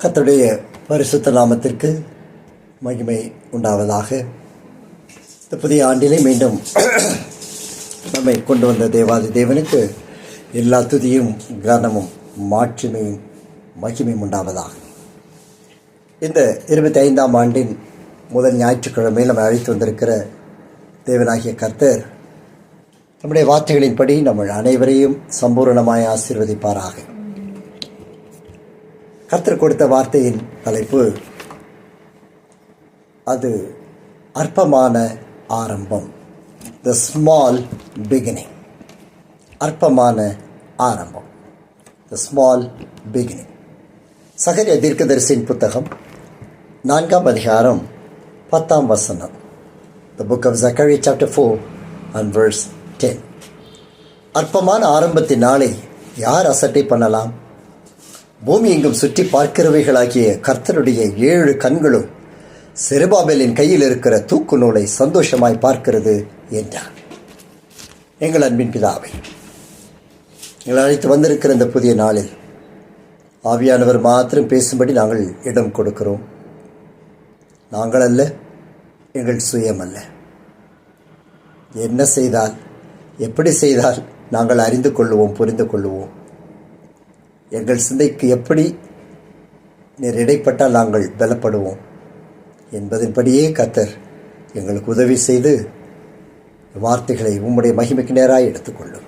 கர்த்தருடைய பரிசுத்த நாமத்திற்கு மகிமை உண்டாவதாக. இந்த புதிய ஆண்டிலே மீண்டும் நம்மை கொண்டு வந்த தேவாதி தேவனுக்கு எல்லா துதியும் கனமும் மாட்சிமையும் மகிமையும் உண்டாவதாக. இந்த 25ஆம் ஆண்டின் முதல் ஞாயிற்றுக்கிழமையில் நம்ம அழைத்து வந்திருக்கிற தேவனாகிய கர்த்தர் நம்முடைய வார்த்தைகளின்படி நம்ம அனைவரையும் சம்பூரணமாய் ஆசீர்வதிப்பாராக. கர்த்தர் கொடுத்த வார்த்தையின் தலைப்பு அது அற்பமான ஆரம்பம், த ஸ்மால் பிகினிங். அற்பமான ஆரம்பம், த ஸ்மால் பிகினிங். சகரியா தீர்க்கதரிசியின் புத்தகம் 4ஆம் அதிகாரம் 10ஆம் வசனம். The book of Zechariah chapter 4 and verse 10. அற்பமான ஆரம்பத்தின் நாளை யார் அசட்டை பண்ணலாம்? பூமி எங்கும் சுற்றி பார்க்கிறவைகளாகிய கர்த்தருடைய 7 கண்களும் செருபாபேலின் கையில் இருக்கிற தூக்கு நூலை சந்தோஷமாய் பார்க்கிறது என்றார். எங்கள் அன்பின் பிதாவை, எங்கள் அழைத்து வந்திருக்கிற இந்த புதிய நாளில் ஆவியானவர் மாத்திரம் பேசும்படி நாங்கள் இடம் கொடுக்கிறோம். நாங்கள் அல்ல, எங்கள் சுயம் அல்ல. என்ன செய்தால், எப்படி செய்தால் நாங்கள் அறிந்து கொள்ளுவோம், புரிந்து கொள்ளுவோம். எங்கள் சிந்தைக்கு எப்படி நீர் இடைப்பட்டால் நாங்கள் பலப்படுவோம் என்பதன்படியே கர்த்தர் எங்களுக்கு உதவி செய்து வார்த்தைகளை உம்முடைய மகிமைக்கு நேராக எடுத்துக்கொள்ளும்.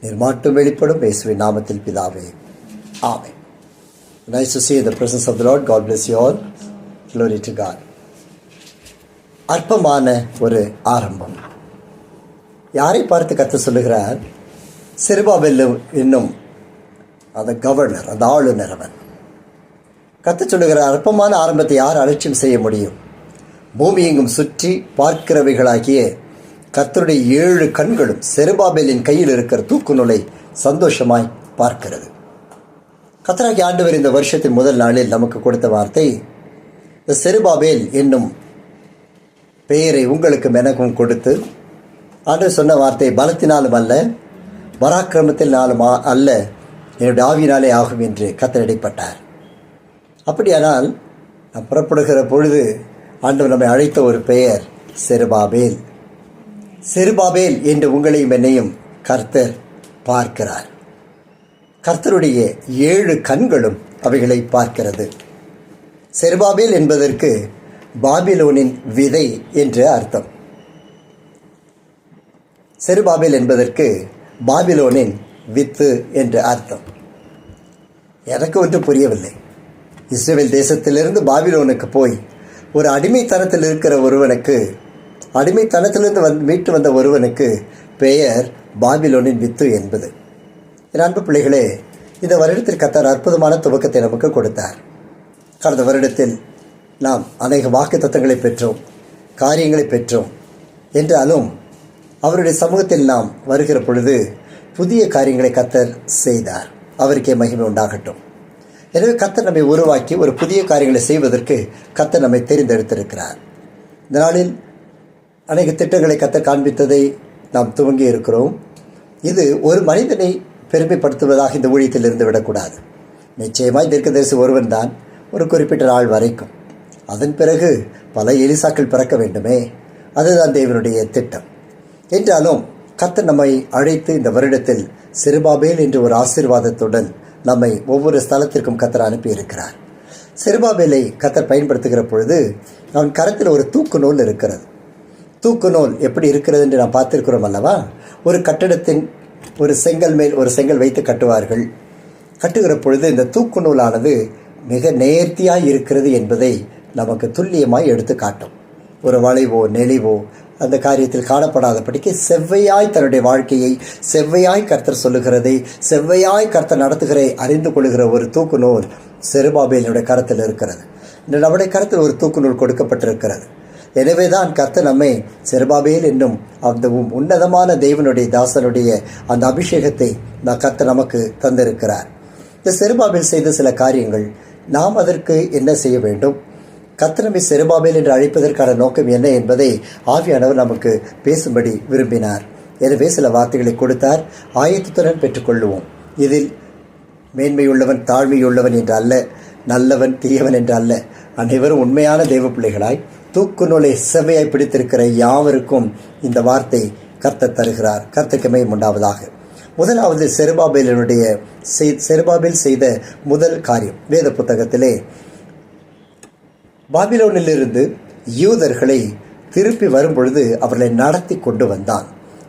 நீர் மாட்டும் வெளிப்படும் இயேசுவின் நாமத்தில் பிதாவே, ஆமென். Nice to see in the presence of the Lord. God bless you all. Glory to God. அற்பமான ஒரு ஆரம்பம். யாரை பார்த்து கர்த்தர் சொல்லுகிறார்? செருபாபேல் என்னும் அந்த கவர்னர், அந்த ஆளுநர். அவன் கர்த்தர் சொல்லுகிற அற்பமான ஆரம்பத்தை யார் அலட்சியம் செய்ய முடியும்? பூமி எங்கும் சுற்றி பார்க்கிறவைகளாகிய கர்த்தருடைய 7 கண்களும் செருபாபேலின் கையில் இருக்கிற தூக்கு நூலை சந்தோஷமாய் பார்க்கிறது. கர்த்தராகிய ஆண்டவர் இந்த வருஷத்தின் முதல் நாளில் நமக்கு கொடுத்த வார்த்தை, இந்த செருபாபேல் என்னும் பெயரை உங்களுக்கு எனக்கும் கொடுத்து ஆண்டவர் சொன்ன வார்த்தை, பலத்தினாலும் அல்ல, பராக்கிரமத்தினாலும் அல்ல, என்னுடைய ஆவியினாலே ஆகும் என்று கர்த்தர் இடைப்பட்டார். அப்படியானால் நாம் புறப்படுகிற பொழுது ஆண்டவர் நம்மை அழைத்த ஒரு பெயர் செருபாபேல். செருபாபேல் என்று உங்களையும் என்னையும் கர்த்தர் பார்க்கிறார். கர்த்தருடைய 7 கண்களும் அவைகளை பார்க்கிறது. செருபாபேல் என்பதற்கு பாபிலோனின் விதை என்று அர்த்தம். செருபாபேல் என்பதற்கு பாபிலோனின் வித்து என்று அர்த்தம். எனக்கு ஒன்று புரியவில்லை. இஸ்ரவேல் தேசத்திலிருந்து பாபிலோனுக்கு போய் ஒரு அடிமைத்தனத்தில் இருக்கிற ஒருவனுக்கு, அடிமைத்தனத்திலிருந்து மீட்டு வந்த ஒருவனுக்கு பெயர் பாபிலோனின் வித்து என்பது. என் அன்பு பிள்ளைகளே, இந்த வருடத்தில் கர்த்தர் அற்புதமான துவக்கத்தை நமக்கு கொடுத்தார். கடந்த வருடத்தில் நாம் அநேக வாக்கு தத்தங்களை பெற்றோம், காரியங்களை பெற்றோம். என்றாலும் அவருடைய சமூகத்தில் நாம் வருகிற பொழுது புதிய காரியங்களை கர்த்தர் செய்தார். அவருக்கே மகிமை உண்டாகட்டும். எனவே கர்த்தர் நம்மை உருவாக்கி ஒரு புதிய காரியங்களை செய்வதற்கு கர்த்தர் நம்மை தெரிந்தெடுத்திருக்கிறார். இந்த நாளில் அநேக திட்டங்களை கர்த்தர் காண்பித்ததை நாம் துவங்கி இருக்கிறோம். இது ஒரு மனிதனை பெருமைப்படுத்துவதாக இந்த ஊழியத்தில் இருந்து விடக்கூடாது. நிச்சயமாய் தீர்க்கதரிசி ஒருவன் தான், ஒரு குறிப்பிட்ட நாள் வரைக்கும். அதன் பிறகு பல எலிசாக்கள் பிறக்க வேண்டுமே, அதுதான் தேவனுடைய திட்டம். என்றாலும் கர்த்தர் நம்மை அழைத்து இந்த வருடத்தில் செருபாபேல் என்ற ஒரு ஆசீர்வாதத்துடன் நம்மை ஒவ்வொரு ஸ்தலத்திற்கும் கர்த்தர் அனுப்பியிருக்கிறார். செருபாபேலை கர்த்தர் பயன்படுத்துகிற பொழுது அவன் கரத்தில் ஒரு தூக்கு நூல் இருக்கிறது. தூக்கு நூல் எப்படி இருக்கிறது என்று நாம் பார்த்திருக்கிறோம் அல்லவா? ஒரு கட்டடத்தின் ஒரு செங்கல் மேல் ஒரு செங்கல் வைத்து கட்டுவார்கள். கட்டுகிற பொழுது இந்த தூக்கு நூலானது மிக நேர்த்தியாய் இருக்கிறது என்பதை நமக்கு துல்லியமாய் எடுத்து காட்டும். ஒரு வளைவோ நெளிவோ அந்த காரியத்தில் காணப்படாதபடிக்கு செவ்வையாய் தன்னுடைய வாழ்க்கையை செவ்வையாய் கர்த்தர் சொல்லுகிறதை, செவ்வையாய் கர்த்தர் நடத்துகிற அறிந்து கொள்ளுகிற ஒரு தூக்கு நூல் செருபாபேலுடைய கரத்தில் இருக்கிறது. இந்த நம்முடைய கரத்தில் ஒரு தூக்கு நூல் கொடுக்கப்பட்டிருக்கிறது. எனவே தான் கர்த்தர் நம்மை செருபாபேல் என்னும் அந்த உன்னதமான தேவனுடைய தாசனுடைய அந்த அபிஷேகத்தை கர்த்தர் நமக்கு தந்திருக்கிறார். இந்த செருபாபேல் செய்த சில காரியங்கள், நாம் அதற்கு என்ன செய்ய வேண்டும்? கர்த்தர் நம்மை செருபாபேல் என்று அழைப்பதற்கான நோக்கம் என்ன என்பதை ஆவியானவர் நமக்கு பேசும்படி விரும்பினார். எனவே சில வார்த்தைகளை கொடுத்தார். ஆயத்தத்துடன் பெற்றுக்கொள்ளுவோம். இதில் மேன்மையுள்ளவன் தாழ்மையுள்ளவன் என்று அல்ல, நல்லவன் தீயவன் என்று அல்ல, அனைவரும் உண்மையான தெய்வ பிள்ளைகளாய் தூக்கு நூலை செவ்வையாய் பிடித்திருக்கிற யாவருக்கும் இந்த வார்த்தை கர்த்தர் தருகிறார். கர்த்தருக்கு மகிமை உண்டாவதாக. முதலாவது செருபாபேல் செய்த முதல் காரியம், வேத புத்தகத்திலே பாபிலோனிலிருந்து யூதர்களை திருப்பி வரும்பொழுது அவர்களை நடத்தி கொண்டு வந்தான்.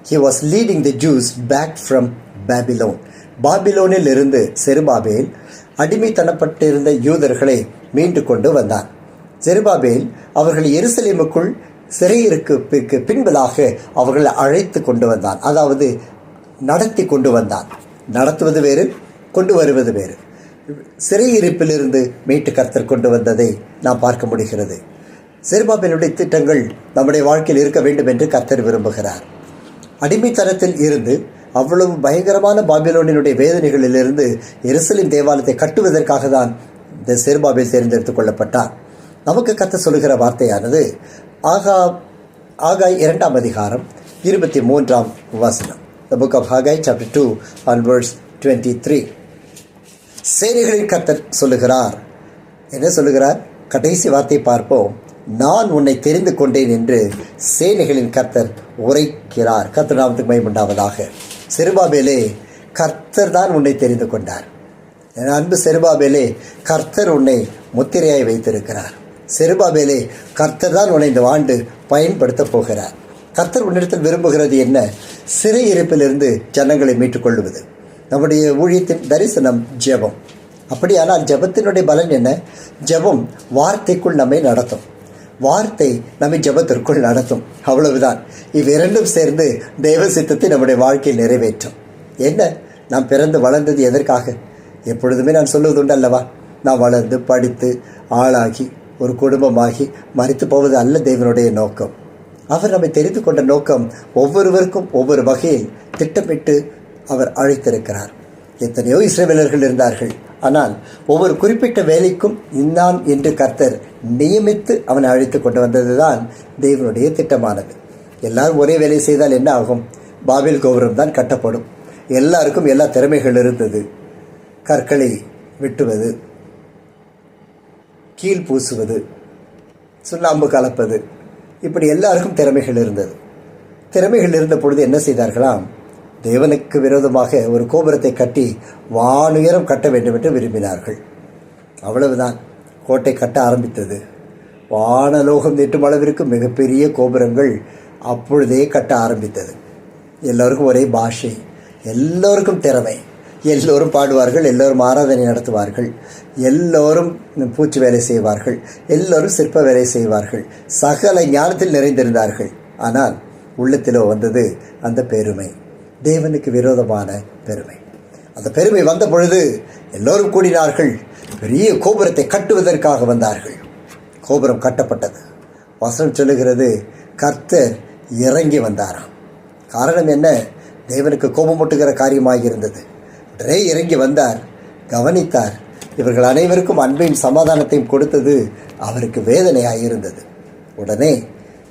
He was leading the Jews back from Babylon. பாபிலோனில் இருந்து செருபாபேல் அடிமைத்தனப்பட்டிருந்த யூதர்களை மீண்டு கொண்டு வந்தான். செருபாபேல் அவர்கள் எருசலேமுக்குள் சிறையிருப்பிற்கு பின்பதாக அவர்களை அழைத்து கொண்டு வந்தான். அதாவது நடத்தி கொண்டு வந்தான். நடத்துவது வேறு, கொண்டு வருவது வேறு. சிறையிருப்பிலிருந்து மீட்டு கர்த்தர் கொண்டு வந்ததை நாம் பார்க்க முடிகிறது. செருபாபேலுடைய திட்டங்கள் நம்முடைய வாழ்க்கையில் இருக்க வேண்டும் என்று கர்த்தர் விரும்புகிறார். அடிமைத்தனத்தில் இருந்து அவ்வளவு பயங்கரமான பாபிலோனினுடைய வேதனைகளிலிருந்து எருசலேம் தேவாலயத்தை கட்டுவதற்காக தான் இந்த செருபாபேல் தேர்ந்தெடுத்துக் கொள்ளப்பட்டார். நமக்கு கர்த்தர் சொல்லுகிற வார்த்தையானது ஆகாய் 2 அதிகாரம் 23 வசனம். The book of Haggai chapter 2 and verse 23. சேனைகளின் கர்த்தர் சொல்லுகிறார். என்ன சொல்லுகிறார்? கடைசி வார்த்தை பார்ப்போம். நான் உன்னை தெரிந்து கொண்டேன் என்று சேனைகளின் கர்த்தர் உரைக்கிறார். கர்த்தர் நாமத்துக்கு மகிமை உண்டாவதாக. செருபாபேலே, கர்த்தர் தான் உன்னை தெரிந்து கொண்டார். என் அன்பு செருபாபேலே, கர்த்தர் உன்னை முத்திரையாய் வைத்திருக்கிறார். செருபாபேலே, கர்த்தர் தான் உன்னை இந்த ஆண்டு பயன்படுத்த போகிறார். கர்த்தர் உன்னிடத்தில் விரும்புகிறது என்ன? சிறையிருப்பிலிருந்து ஜனங்களை மீட்டுக்கொள்வது. நம்முடைய ஊழியத்தின் தரிசனம் ஜெபம். அப்படியானால் ஜெபத்தினுடைய பலன் என்ன? ஜெபம் வார்த்தைக்குள் நம்மை நடத்தும், வார்த்தை நம்மை ஜெபத்திற்குள் நடத்தும். அவ்வளவுதான். இவ்விரண்டும் சேர்ந்து தெய்வ சித்தத்தை நம்முடைய வாழ்க்கையில் நிறைவேற்றும். என்ன, நாம் பிறந்து வளர்ந்தது எதற்காக? எப்பொழுதுமே நான் சொல்லுவது உண்டு அல்லவா, நாம் வளர்ந்து படித்து ஆளாகி ஒரு குடும்பமாகி மரித்து போவது அல்ல தேவனுடைய நோக்கம். அவர் நம்மை தெரிந்து கொண்ட நோக்கம் ஒவ்வொருவருக்கும் ஒவ்வொரு வகையில் திட்டமிட்டு அவர் அழைத்திருக்கிறார். எத்தனையோ இஸ்ரவேலர்கள் இருந்தார்கள். ஆனால் ஒவ்வொரு குறிப்பிட்ட வேலைக்கும் இன்னான் என்று கர்த்தர் நியமித்து அவனை அழைத்து கொண்டு வந்தது தான் தேவனுடைய திட்டமானது. எல்லாரும் ஒரே வேலை செய்தால் என்ன ஆகும்? பாபேல் கோபுரம் தான் கட்டப்படும். எல்லாருக்கும் எல்லா திறமைகள் இருந்தது. கற்களை வெட்டுவது, கீழ் பூசுவது, சுண்ணாம்பு கலப்பது, இப்படி எல்லாருக்கும் திறமைகள் இருந்தது. திறமைகள் இருந்த பொழுது என்ன செய்தார்களாம்? தேவனுக்கு விரோதமாக ஒரு கோபுரத்தை கட்டி வானுயரம் கட்ட வேண்டும் என்று விரும்பினார்கள். அவ்வளவுதான். கோட்டை கட்ட ஆரம்பித்தது. வானலோகம் நீட்டும் அளவிற்கு மிகப்பெரிய கோபுரங்கள் அப்பொழுதே கட்ட ஆரம்பித்தது. எல்லோருக்கும் ஒரே பாஷை, எல்லோருக்கும் திறமை, எல்லோரும் பாடுவார்கள், எல்லோரும் ஆராதனை நடத்துவார்கள், எல்லோரும் பூச்சி வேலை செய்வார்கள், எல்லோரும் சிற்ப வேலை செய்வார்கள், சகல ஞானத்தில் நிறைந்திருந்தார்கள். ஆனால் உள்ளத்திலோ வந்தது அந்த பெருமை, தேவனுக்கு விரோதமான பெருமை. அந்த பெருமை வந்த பொழுது எல்லோரும் கூடினார்கள். பெரிய கோபுரத்தை கட்டுவதற்காக வந்தார்கள். கோபுரம் கட்டப்பட்டது. வசனம் சொல்லுகிறது, கர்த்தர் இறங்கி வந்தாராம். காரணம் என்ன? தேவனுக்கு கோபமூட்டுகிற காரியமாக இருந்தது. உடனே இறங்கி வந்தார், கவனித்தார். இவர்கள் அனைவருக்கும் அன்பையும் சமாதானத்தையும் கொடுத்தது அவருக்கு வேதனையாக இருந்தது. உடனே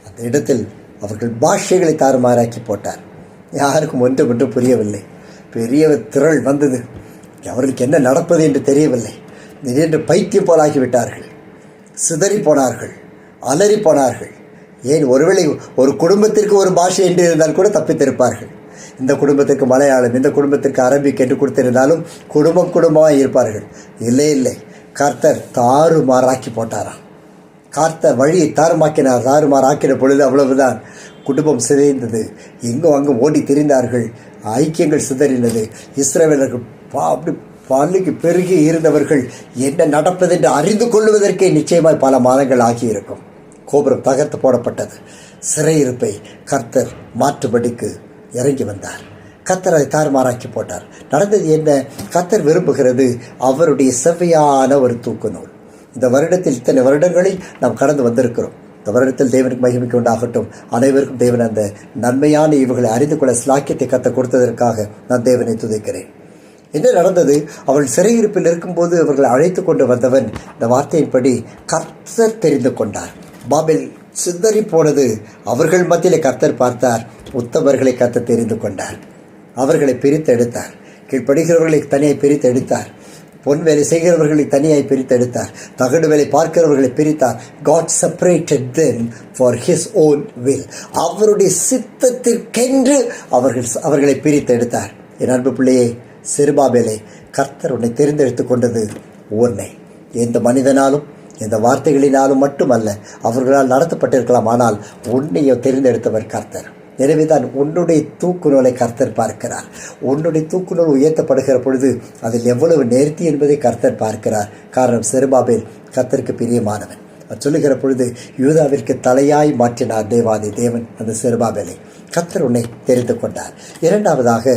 அந்த இடத்தில் அவர்கள் பாஷைகளை தாறுமாறாக்கி போட்டார். யாருக்கும் ஒன்று புரியவில்லை. பெரிய திரள் வந்தது. அவர்களுக்கு என்ன நடப்பது என்று தெரியவில்லை. திடீரென்று பைத்தியம் போலாகிவிட்டார்கள். சிதறி போனார்கள், அலறி போனார்கள். ஏன், ஒருவேளை ஒரு குடும்பத்திற்கு ஒரு பாஷை என்று இருந்தால் கூட தப்பித்திருப்பார்கள். இந்த குடும்பத்திற்கு மலையாளம், இந்த குடும்பத்திற்கு அரபிக் என்று கொடுத்திருந்தாலும் குடும்பமாக இருப்பார்கள். இல்லை, கர்த்தர் தாறுமாறாக்கி போட்டாராம். கர்த்தர் வழியை தாறுமாறாக்கின பொழுது அவ்வளவுதான். குடும்பம் சிதைந்தது. எங்கும் அங்கும் ஓடி திரிந்தார்கள். ஐக்கியங்கள் சிதறினது. இஸ்ரவேலர்கள் அப்படி பள்ளிக்கு பெருகி இருந்தவர்கள் என்ன நடப்பது என்று அறிந்து கொள்வதற்கே நிச்சயமாய் பல மாதங்கள் ஆகியிருக்கும். கோபுரம் தகர்த்து போடப்பட்டது. சிறையிருப்பை கர்த்தர் மாற்றுபடிக்கு இறங்கி வந்தார். கர்த்தர் அதை தாறுமாறாக்கி போட்டார். நடந்தது என்ன? கர்த்தர் விரும்புகிறது அவருடைய செவ்வையான ஒரு தூக்கு நூல். இந்த வருடத்தில் இத்தனை வருடங்களில் நாம் கடந்து வந்திருக்கிறோம். இந்த வருடத்தில் தேவனுக்கு மகிமைக்கு உண்டாகட்டும். அனைவருக்கும் தேவன் அந்த நன்மையான இவர்களை அறிந்து கொள்ள ஸ்லாக்கியத்தை கர்த்தர் கொடுத்ததற்காக நான் தேவனை துதிக்கிறேன். என்ன நடந்தது? அவள் சிறையிருப்பில் இருக்கும்போது அவர்களை அழைத்து கொண்டு வந்தவன் இந்த வார்த்தையின்படி கர்த்தர் தெரிந்து கொண்டார். பாபேல் சிதறி போனது அவர்கள் மத்தியிலே கர்த்தர் பார்த்தார். உத்தமர்களை கர்த்தர் தெரிந்து கொண்டார். அவர்களை பிரித்து எடுத்தார். கீழ்ப்படுகிறவர்களை தனியை பிரித்து எடுத்தார். பொன் வேலை செய்கிறவர்களை தனியாய் பிரித்தெடுத்தார். தகடு வேலை பார்க்கிறவர்களை பிரித்தார். God separated them for his own will. அவருடைய சித்தத்திற்கென்று அவர்களை பிரித்தெடுத்தார். என் அன்பு பிள்ளையே, செருபாபேலே, கர்த்தர் உன்னை தெரிந்தெடுத்து கொண்டது உன்னை எந்த மனிதனாலும் எந்த வார்த்தைகளினாலும் மட்டுமல்ல, அவர்களால் நடத்தப்பட்டிருக்கலாம். ஆனால் உன்னையோ தெரிந்தெடுத்தவர் கர்த்தர். எனவேதான் உன்னுடைய தூக்குநூலை கர்த்தர் பார்க்கிறார். உன்னுடைய தூக்குநூல் உயர்த்தப்படுகிற பொழுது அதில் எவ்வளவு நேர்த்தி என்பதை கர்த்தர் பார்க்கிறார். காரணம், செருபாபேல் கர்த்தருக்கு பிரியமானவன். அது சொல்லுகிற பொழுது யூதாவிற்கு தலையாய் மாற்றினார் தேவாதி தேவன் அந்த செருபாபேலை. கர்த்தர் உன்னை தெரிந்து கொண்டார். இரண்டாவதாக,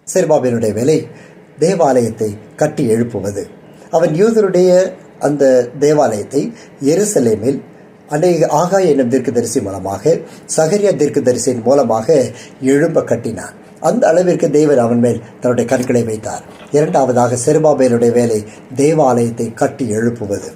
செருபாபேலுடைய வேலை தேவாலயத்தை கட்டி எழுப்புவது. அவன் யூதருடைய அந்த தேவாலயத்தை எருசலேமில் ஆகாய் என்னும் தீர்க்கதரிசி மூலமாக, சகரியா தீர்க்கதரிசியின் மூலமாக எழும்ப கட்டினான். அந்த அளவிற்கு தேவன் அவன் மேல் தன்னுடைய கண்களை வைத்தார். இரண்டாவதாக, செருபாபேலுடைய வேலை தேவாலயத்தை கட்டி எழுப்புவது.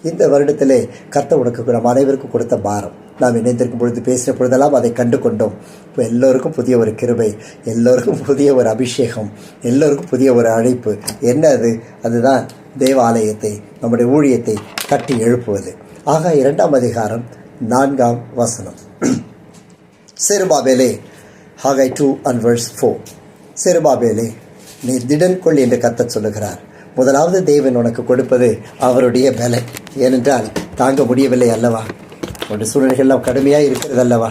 இந்த வருடத்திலே கர்த்தர் உனக்கு நம் அனைவருக்கும் கொடுத்த பாரம். நாம் இணைந்திருக்கும் பொழுது பேசின பொழுதெல்லாம் அதை கண்டு கொண்டோம். இப்போ எல்லோருக்கும் புதிய ஒரு கிருபை, எல்லோருக்கும் புதிய ஒரு அபிஷேகம், எல்லோருக்கும் புதிய ஒரு அழைப்பு. என்ன அது? அதுதான் தேவாலயத்தை, நம்முடைய ஊழியத்தை கட்டி எழுப்புவது. ஆக 2ஆம் அதிகாரம் 4ஆம் வசனம். செருபாபேலே, Haggai 2:4. செருபாபேலே, நீ திடன் கொள் என்று கர்த்தர் சொல்லுகிறார். முதலாவது தேவன் உனக்கு கொடுப்பது அவருடைய பலை. ஏனென்றால் தாங்க முடியவில்லை அல்லவா? உன்னுடைய சூழ்நிலைகள்லாம் கடுமையாக இருக்கிறது அல்லவா?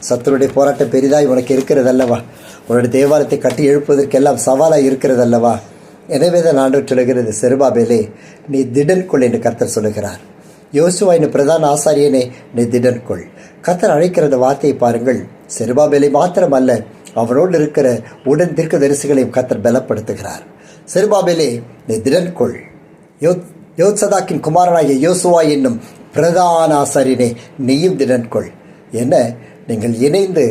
சத்துருடைய போராட்டம் பெரிதாய் உனக்கு இருக்கிறது அல்லவா? உன்னுடைய தேவாலயத்தை கட்டி எழுப்புவதற்கெல்லாம் சவாலாக இருக்கிறது அல்லவா? எனவே தான் ஆண்டவர் சொல்லுகிறது, செருபாபேலே, நீ திடன் கொள் என்று கர்த்தர் சொல்லுகிறார். யோசுவா என்னும் பிரதான ஆசாரியனே, நீ திடன் கொள். கர்த்தர் அழைக்கிற வார்த்தையை பாருங்கள். செருபாபேலை மாத்திரமல்ல, அவனோடு இருக்கிற உடன் தீர்க்கதரிசிகளையும் கர்த்தர் பலப்படுத்துகிறார். செருபாபேலே, நீ திடன் கொள். யோத்சதாக்கின் குமாரனாகிய யோசுவா என்னும் பிரதான ஆசாரியனே, நீயும் திடன் கொள். என்ன, நீங்கள் இணைந்து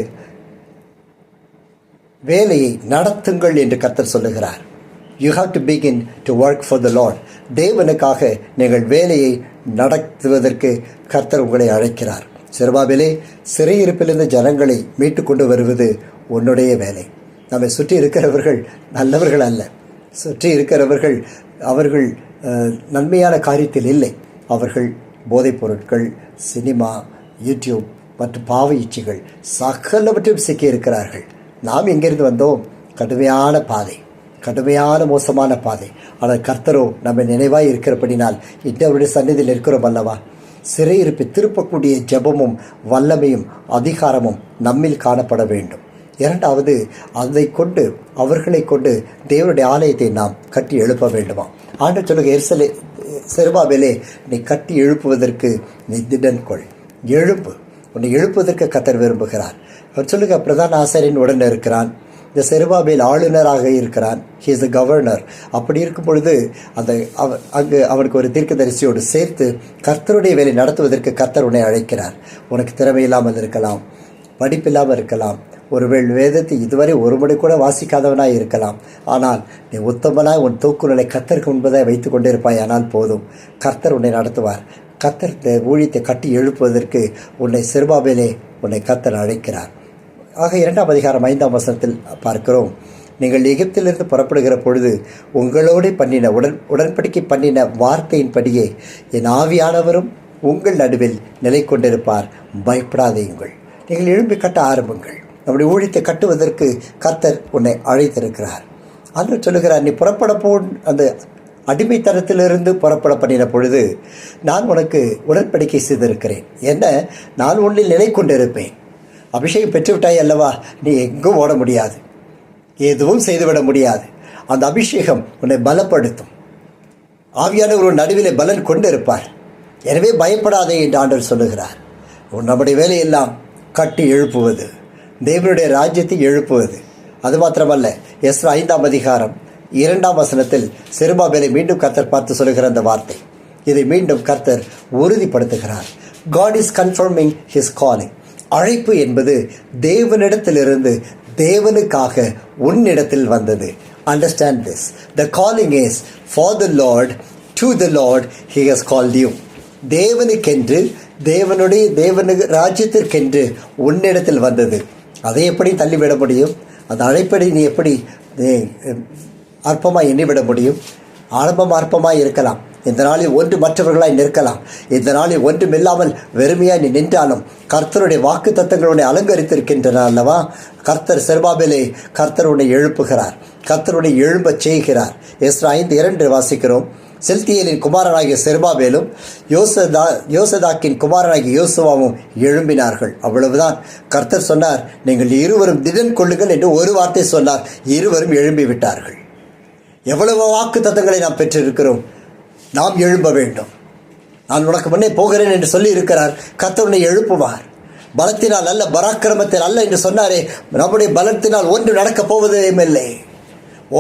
வேலையை நடத்துங்கள் என்று கர்த்தர் சொல்லுகிறார். You have to begin to work for the Lord. தேவனுக்காக நீங்கள் வேலையை நடத்துவதற்கு கர்த்தர் உங்களை அழைக்கிறார். செருபாபேலே, சிறையிருப்பிலிருந்து ஜனங்களை மீட்டு கொண்டு வருவது உன்னுடைய வேலை. நம்மை சுற்றி இருக்கிறவர்கள் நல்லவர்கள் அல்ல. சுற்றி இருக்கிறவர்கள் அவர்கள் நன்மையான காரியத்தில் இல்லை. அவர்கள் போதைப் பொருட்கள், சினிமா, யூடியூப் மற்றும் பாவ இச்சைகள் சகலவற்றையும் சிக்கியிருக்கிறார்கள். நாம் எங்கிருந்து வந்தோம்? கடுமையான பாதை, கடுமையான மோசமான பாதை. ஆனால் கர்த்தரோ நம்ம நினைவாய் இருக்கிறபடினால் அவருடைய சந்நிதியில் இருக்கிறோம் அல்லவா? சிறையிருப்பை திருப்பக்கூடிய ஜெபமும் வல்லமையும் அதிகாரமும் நம்மில் காணப்பட வேண்டும். இரண்டாவது, அதை கொண்டு அவர்களை கொண்டு தேவனுடைய ஆலயத்தை நாம் கட்டி எழுப்ப வேண்டுமா? ஆண்டவர் சொல்லுங்க, செருபாபேலே, நீ கட்டி எழுப்புவதற்கு நீ திடன் கொள். எழுப்பு. உன்னை எழுப்புவதற்கு கர்த்தர் விரும்புகிறார். அவர் சொல்லுங்க, பிரதான ஆசாரியன் உடனே இருக்கிறான். இந்த செருபாபேல் ஆளுநராக இருக்கிறான். He is the governor. அப்படி இருக்கும் பொழுது அங்கு அவனுக்கு ஒரு தீர்க்கதரிசியோடு சேர்த்து கர்த்தருடைய வேலை நடத்துவதற்கு கர்த்தர் உன்னை அழைக்கிறார். உனக்கு திறமை இல்லாமல் இருக்கலாம், படிப்பில்லாமல் இருக்கலாம், ஒருவேளை வேதத்தை இதுவரை ஒரு முறை கூட வாசிக்காதவனாய் இருக்கலாம். ஆனால் நீ உத்தமனாய் உன் தூக்குநிலை கர்த்தருக்கு முன்பதாக வைத்து கொண்டிருப்பாய். ஆனால் போதும், கர்த்தர் உன்னை நடத்துவார். கர்த்தர் இந்த ஊழியத்தை கட்டி எழுப்புவதற்கு உன்னை செருபாபேலே, உன்னை கர்த்தர் அழைக்கிறார். ஆக 2ஆம் அதிகாரம் 5ஆம் வசனத்தில் பார்க்கிறோம், நீங்கள் எகிப்திலிருந்து புறப்படுகிற பொழுது உங்களோடு பண்ணின உடன்படிக்கை பண்ணின வார்த்தையின்படியே என் ஆவியானவரும் உங்கள் நடுவில் நிலை கொண்டிருப்பார். பயப்படாதீங்கள். நீங்கள் எழும்பி கட்ட ஆரம்புங்கள். நம்முடைய ஊழியத்தை கட்டுவதற்கு கர்த்தர் உன்னை அழைத்திருக்கிறார். அன்று சொல்லுகிறார், நீ புறப்பட அந்த அடிமைத்தனத்திலிருந்து புறப்பட பண்ணின பொழுது நான் உனக்கு உடன்படிக்கை செய்திருக்கிறேன். என்ன, நான் உன்னில் நிலை கொண்டிருப்பேன். அபிஷேகம் பெற்றுவிட்டாய் அல்லவா? நீ எங்கும் ஓட முடியாது, எதுவும் செய்துவிட முடியாது. அந்த அபிஷேகம் உன்னை பலப்படுத்தும். ஆவியானவர் ஒரு நடுவிலே பலன் கொண்டு இருப்பார். எனவே பயப்படாதே என்று ஆண்டவர் சொல்லுகிறார். நம்முடைய வேலையெல்லாம் கட்டி எழுப்புவது, தேவனுடைய ராஜ்யத்தை எழுப்புவது. அது மாத்திரமல்ல, எஸ்ரா 5ஆம் அதிகாரம் 2ஆம் வசனத்தில் செருபாபேலை மீண்டும் கர்த்தர் பார்த்து சொல்லுகிற அந்த வார்த்தை, இதை மீண்டும் கர்த்தர் உறுதிப்படுத்துகிறார். God is confirming his calling. அழைப்பு என்பது தேவனிடத்திலிருந்து தேவனுக்காக உன்னிடத்தில் வந்தது. Understand this. The calling is for the Lord, to the Lord he has called you. தேவனுக்கென்று, தேவனுடைய ராஜ்யத்திற்கென்று உன்னிடத்தில் வந்தது. அதை எப்படி தள்ளிவிட முடியும்? அந்த அழைப்படி நீ எப்படி அற்பமாய் எண்ணிவிட முடியும்? ஆரம்பம் அற்பமாய் இருக்கலாம். இந்த நாளில் ஒன்று மற்றவர்களாய் நிற்கலாம். இந்த நாளில் ஒன்றும் இல்லாமல் வெறுமையாய் நீ நின்றாலும் கர்த்தருடைய வாக்கு தத்தங்களுடைய அலங்கரித்திருக்கின்றன அல்லவா? கர்த்தர் செருபாபேலை கர்த்தருடைய எழுப்புகிறார், கர்த்தருடைய எழும்பச் செய்கிறார். எஸ்ரா 5:2 வாசிக்கிறோம். செல்தியேலின் குமாரனாகிய செருபாபேலும் யோசதாக்கின் குமாரனாகிய யோசுவாவும் எழும்பினார்கள். அவ்வளவுதான். கர்த்தர் சொன்னார், நீங்கள் இருவரும் திடன் கொள்ளுங்கள் என்று ஒரு வார்த்தை சொன்னார். இருவரும் எழும்பி விட்டார்கள். எவ்வளவு வாக்கு தத்தங்களை நாம் பெற்றிருக்கிறோம். நாம் எழும்ப வேண்டும். நான் உனக்கு முன்னே போகிறேன் என்று சொல்லி இருக்கிறார். கர்த்தர் எழுப்புவார். பலத்தினால் அல்ல, பராக்கிரமத்தில் அல்ல என்று சொன்னாரே. நம்முடைய பலத்தினால் ஒன்று நடக்கப் போவதும் இல்லை,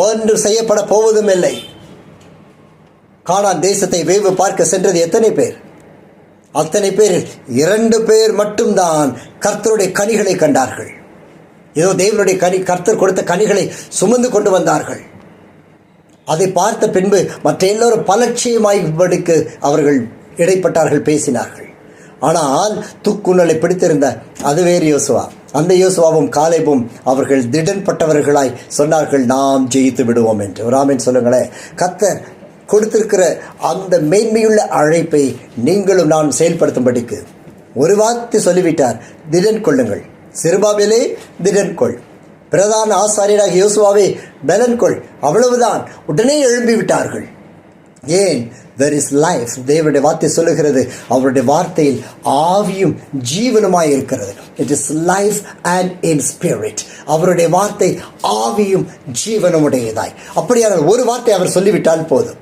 ஒன்று செய்யப்பட போவதும் இல்லை. கானான் தேசத்தை வேவு பார்க்க சென்றது எத்தனை பேர்? அத்தனை பேரில் 2 பேர் மட்டும்தான் கர்த்தருடைய கனிகளை கண்டார்கள். ஏதோ தேவனுடைய கர்த்தர் கொடுத்த கனிகளை சுமந்து கொண்டு வந்தார்கள். அதை பார்த்த பின்பு மற்ற எல்லோரும் பலட்சியமாய்படிக்கு அவர்கள் இடைப்பட்டார்கள், பேசினார்கள். ஆனால் தூக்குண்ணலை பிடித்திருந்த அது வேறு யோசுவா. அந்த யோசுவாவும் காலேபும் அவர்கள் திடன்பட்டவர்களாய் சொன்னார்கள், நாம் ஜெயித்து விடுவோம் என்று. ஒரு ஆமென் சொல்லுங்களேன். கர்த்தர் கொடுத்திருக்கிற அந்த மேன்மையுள்ள அழைப்பை நீங்களும் நான் செயல்படுத்தும்படிக்கு ஒரு வார்த்தை சொல்லிவிட்டார், திடன் கொள்ளுங்கள். செருபாபேலே திடன் கொள். பிரதான ஆசாரியராக யோசுவாவே பலன் கொள். அவ்வளவுதான். உடனே எழும்பிவிட்டார்கள். ஏன்? there is life. தேவனுடைய வார்த்தை சொல்லுகிறது, அவருடைய வார்த்தையில் ஆவியும் ஜீவனுமாய் இருக்கிறது. it is life and in spirit. அவருடைய வார்த்தை ஆவியும் ஜீவனும் உடையதாய். அப்படியான ஒரு வார்த்தை அவர் சொல்லிவிட்டால் போதும்.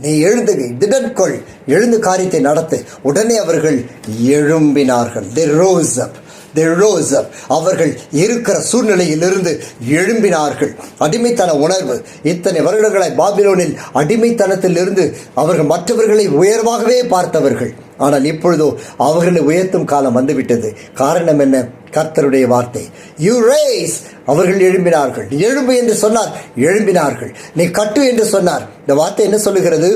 நீ எழுந்து திடன் கொள், எழுந்து காரியத்தை நடத்து. உடனே அவர்கள் எழும்பினார்கள். they rose up. அவர்கள் இருக்கிற சூழ்நிலையிலிருந்து எழும்பினார்கள். அடிமைத்தன உணர்வு. இத்தனை வருடங்களாய் பாபிலோனில் அடிமைத்தனத்தில் இருந்து அவர்கள் மற்றவர்களை உயர்வாகவே பார்த்தவர்கள். ஆனால் இப்பொழுதோ அவர்களை உயர்த்தும் காலம் வந்துவிட்டது. காரணம் என்ன? கர்த்தருடைய வார்த்தை. You rice. அவர்கள் எழும்பினார்கள். எழும்பு என்று சொன்னார், எழும்பினார்கள். நீ கட்டு என்று சொன்னார். இந்த வார்த்தை என்ன சொல்லுகிறது?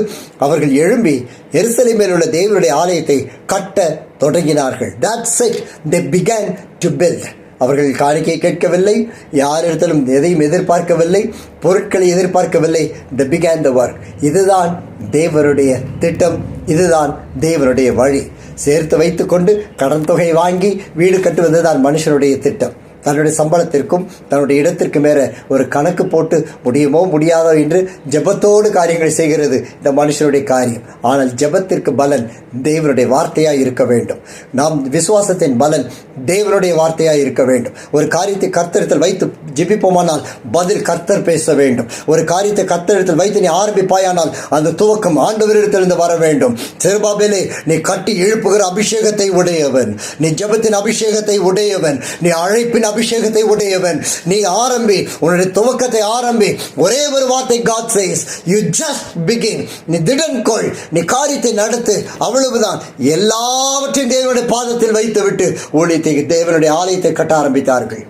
அவர்கள் எழும்பி எருசலேமில் உள்ள தேவனுடைய ஆலயத்தை கட்ட தொடங்கினார்கள். That's it. They began to build. அவர்கள் காணிக்கை கேட்கவில்லை, யாரிடத்திலும் எதையும் எதிர்பார்க்கவில்லை, பொருட்களை எதிர்பார்க்கவில்லை. They began the work. இதுதான் தேவனுடைய திட்டம், இதுதான் தேவனுடைய வழி. சேர்த்து வைத்துக்கொண்டு கடன் தொகை வாங்கி வீடு கட்டுவதுதான் மனுஷனுடைய திட்டம். தன்னுடைய சம்பளத்திற்கும் தன்னுடைய இடத்திற்கு மேலே ஒரு கணக்கு போட்டு முடியுமோ முடியாதோ என்று ஜெபத்தோடு காரியங்களை செய்கிறது இந்த மனுஷனுடைய காரியம். ஆனால் ஜெபத்திற்கு பலன் தேவனுடைய வார்த்தையாய் இருக்க வேண்டும். நாம் விசுவாசத்தின் பலன் தேவனுடைய வார்த்தையாய் இருக்க வேண்டும். ஒரு காரியத்தை கர்த்தரிடத்தில் வைத்து ஜெபிப்போமானால் பதில் கர்த்தர் பேச வேண்டும். ஒரு காரியத்தை கர்த்தரிடத்தில் வைத்து நீ ஆரம்பிப்பாயானால் அந்த துவக்கம் ஆண்டவரிடத்திலிருந்து வர வேண்டும். செருபாபேலே, நீ கட்டி எழுப்புகிற அபிஷேகத்தை உடையவன், நீ ஜெபத்தின் அபிஷேகத்தை உடையவன், நீ அழைப்பின் அபிஷேகத்தை உடையவன். நீ ஆரம்பி, உன்னுடைய துவக்கத்தை ஆரம்பி. ஒரே ஒரு வார்த்தை, God says, you just begin. நீ திடன் கொள், நீ காரியத்தை நடத்து. அவ்வளவுதான். எல்லாவற்றையும் தேவனுடைய பாதத்தில் வைத்துவிட்டு ஊழியத்தை தேவனுடைய ஆலயத்தை கட்ட ஆரம்பித்தார்கள்.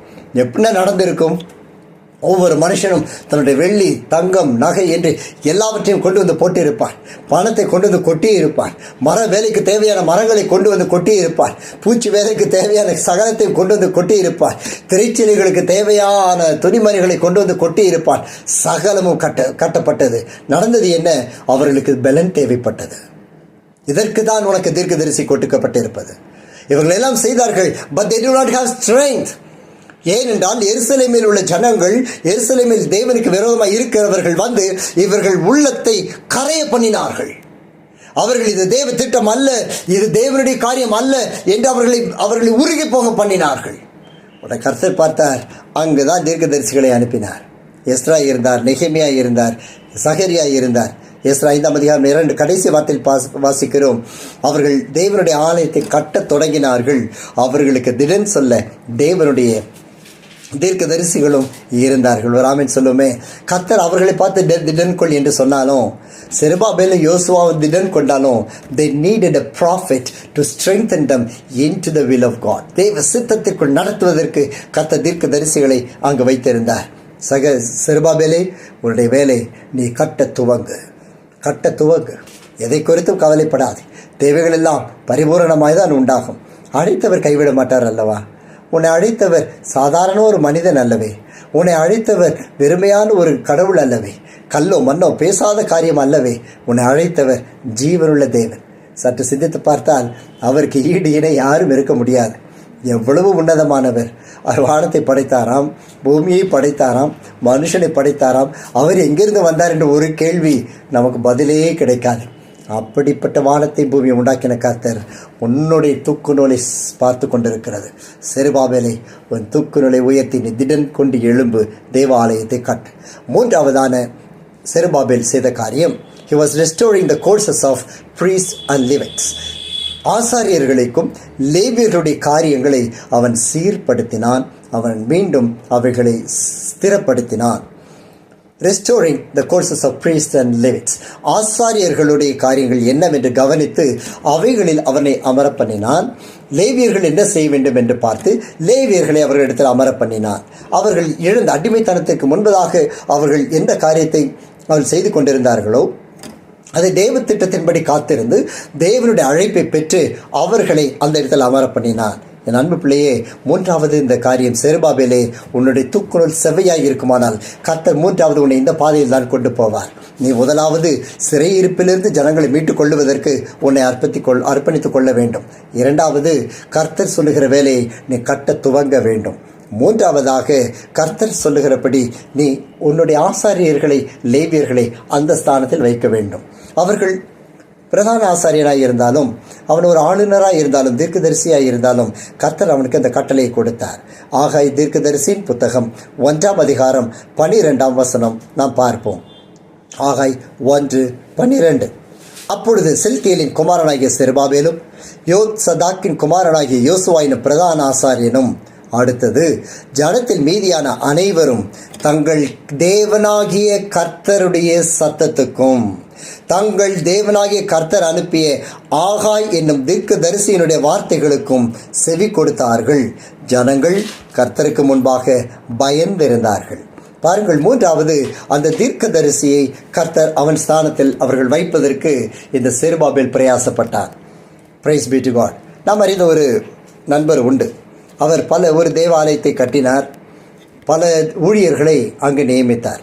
எப்படி நடந்திருக்கும்? ஒவ்வொரு மனுஷனும் தன்னுடைய வெள்ளி, தங்கம், நகை என்று எல்லாவற்றையும் கொண்டு வந்து போட்டு இருப்பார். பணத்தை கொண்டு வந்து கொட்டி இருப்பார். மர வேலைக்கு தேவையான மரங்களை கொண்டு வந்து கொட்டி இருப்பார். பூச்சி வேலைக்கு தேவையான சகலத்தை கொண்டு வந்து கொட்டி இருப்பார். திரைச்சீலைகளுக்கு தேவையான துணிமணிகளை கொண்டு வந்து கொட்டி இருப்பார். சகலமும் கட்டப்பட்டது. நடந்தது என்ன? அவர்களுக்கு பலன் தேவைப்பட்டது. இதற்கு தான் உனக்கு தீர்க்கதரிசி கொடுக்கப்பட்டிருப்பது. இவர்கள் எல்லாம் செய்தார்கள். but they do not have strength. ஏனென்றால் எருசலேமில் உள்ள ஜனங்கள், எருசலேமில் தேவனுக்கு விரோதமாக இருக்கிறவர்கள் வந்து இவர்கள் உள்ளத்தை கரைய பண்ணினார்கள். அவர்கள் இது தேவ திட்டம் அல்ல, இது தேவனுடைய காரியம் அல்ல என்று அவர்களை உருகி போக பண்ணினார்கள். உடனே கர்த்தர் பார்த்தார். அங்குதான் தீர்க்கதரிசிகளை அனுப்பினார். எஸ்ரா இருந்தார், நெகேமியா இருந்தார், சகரியா இருந்தார். எஸ்ரா 5:2 கடைசி வார்த்தையில் வாசிக்கிறோம். அவர்கள் தேவனுடைய ஆலயத்தை கட்டத் தொடங்கினார்கள். அவர்களுக்கு திடன் சொல்ல தேவனுடைய தீர்க்கதரிசிகளும் இருந்தார்கள். ஒரு ஆமென் சொல்லுமே. கர்த்தர் அவர்களை பார்த்து திடன் கொள் என்று சொன்னாலும், செருபாபேலும் யோசுவாவும் திடன் கொண்டாலும், they needed a prophet to strengthen them into the will of God. தேவ சித்தத்திற்குள் நடத்துவதற்கு கர்த்தர் தீர்க்கதரிசிகளை அங்கு வைத்திருந்தார். செருபாபேலே, உன்னுடைய வேலை நீ கட்ட துவங்கு. எதை குறித்தும் கவலைப்படாது. தேவைகள் எல்லாம் பரிபூரணமாய் தான் உண்டாகும். அழைத்தவர் கைவிட மாட்டார் அல்லவா? உன்னை அழைத்தவர் சாதாரண ஒரு மனிதன் அல்லவே. உன்னை அழைத்தவர் வெறுமையான ஒரு கடவுள் அல்லவே. கல்லோ மண்ணோ பேசாத காரியம் அல்லவே. உன்னை அழைத்தவர் ஜீவனுள்ள தேவன். சற்று சிந்தித்து பார்த்தால் அவருக்கு ஈடு இணை யாரும் இருக்க முடியாது. எவ்வளவு உன்னதமானவர். அவர் வானத்தை படைத்தாராம், பூமியை படைத்தாராம், மனுஷனை படைத்தாராம். அவர் எங்கிருந்து வந்தார் என்ற ஒரு கேள்வி நமக்கு பதிலே கிடைக்காது. அப்படிப்பட்ட வானத்தை பூமியை உண்டாக்கின கர்த்தர் உன்னுடைய தூக்கு நூலை பார்த்து கொண்டிருக்கிறது. செருபாபேலை, உன் தூக்கு நூலை உயர்த்தி நீ திடன் கொண்டு எழும்பு, தேவாலயத்தை கட்டு. மூன்றாவதான செருபாபேல் செய்த காரியம், he was restoring the courses of priests and Levites. ஆசாரியர்களுக்கும் லேவியர்களுடைய காரியங்களை அவன் சீர்படுத்தினான். அவன் மீண்டும் அவைகளை ஸ்திரப்படுத்தினான். Restoring the courses of priests and Levites. ஆசாரியர்களுடைய காரியங்கள் என்னவென்று கவனித்து அவைகளில் அவனை அமர பண்ணினான். லேவியர்கள் என்ன செய்ய வேண்டும் என்று பார்த்து லேவியர்களை அவர்களிடத்தில் அமர பண்ணினான். அவர்கள் எழுந்த அடிமைத்தனத்திற்கு முன்பதாக அவர்கள் எந்த காரியத்தை அவர்கள் செய்து கொண்டிருந்தார்களோ அதை தேவ திட்டத்தின்படி காத்திருந்து தேவனுடைய அழைப்பை பெற்று அவர்களை அந்த இடத்தில் அமர பண்ணினான். என் அன்பு பிள்ளையே, மூன்றாவது இந்த காரியம், செருபாபேலே, உன்னுடைய தூக்குநூல் செவ்வையாய் இருக்குமானால் கர்த்தர் மூன்றாவது உன்னை இந்த பாதையில் தான் கொண்டு போவார். நீ முதலாவது சிறையிருப்பிலிருந்து ஜனங்களை மீட்டுக் கொள்ளுவதற்கு உன்னை அர்ப்பணித்துக் கொள்ள வேண்டும். இரண்டாவது, கர்த்தர் சொல்லுகிற வேலையை நீ கட்ட துவங்க வேண்டும். மூன்றாவதாக, கர்த்தர் சொல்லுகிறபடி நீ உன்னுடைய ஆசாரியர்களை, லேவியர்களை அந்த ஸ்தானத்தில் வைக்க வேண்டும். அவர்கள் பிரதான ஆசாரியனாக இருந்தாலும், அவன் ஒரு ஆளுநராக இருந்தாலும், தீர்க்கதரிசியாக இருந்தாலும் கர்த்தர் அவனுக்கு அந்த கட்டளையை கொடுத்தார். ஆகாய் தீர்க்கதரிசியின் புத்தகம் 1ஆம் அதிகாரம் 12ஆம் வசனம் நாம் பார்ப்போம். ஆகாய் 1:12. அப்பொழுது செல்தியேலின் குமாரனாகிய செருபாபேலும் யோத்சதாக்கின் குமாரனாகிய யோசுவாயின் பிரதான ஆசாரியனும், அடுத்தது ஜனத்தில் மீதியான அனைவரும் தங்கள் தேவனாகிய கர்த்தருடைய சத்தத்துக்கும் தங்கள் தேவனாகிய கர்த்தர் அனுப்பிய ஆகாய் என்னும் தீர்க்கதரிசியினுடைய வார்த்தைகளுக்கும் செவி கொடுத்தார்கள். ஜனங்கள் கர்த்தருக்கு முன்பாக பயந்திருந்தார்கள். பாருங்கள், மூன்றாவது, அந்த தீர்க்கதரிசியை கர்த்தர் அவன் ஸ்தானத்தில் அவர்கள் வைப்பதற்கு இந்த செருபாபேல் பிரயாசப்பட்டார். Praise be to God. நாம் அறிந்த ஒரு நண்பர் உண்டு. அவர் ஒரு தேவாலயத்தை கட்டினார். பல ஊழியர்களை அங்கு நியமித்தார்.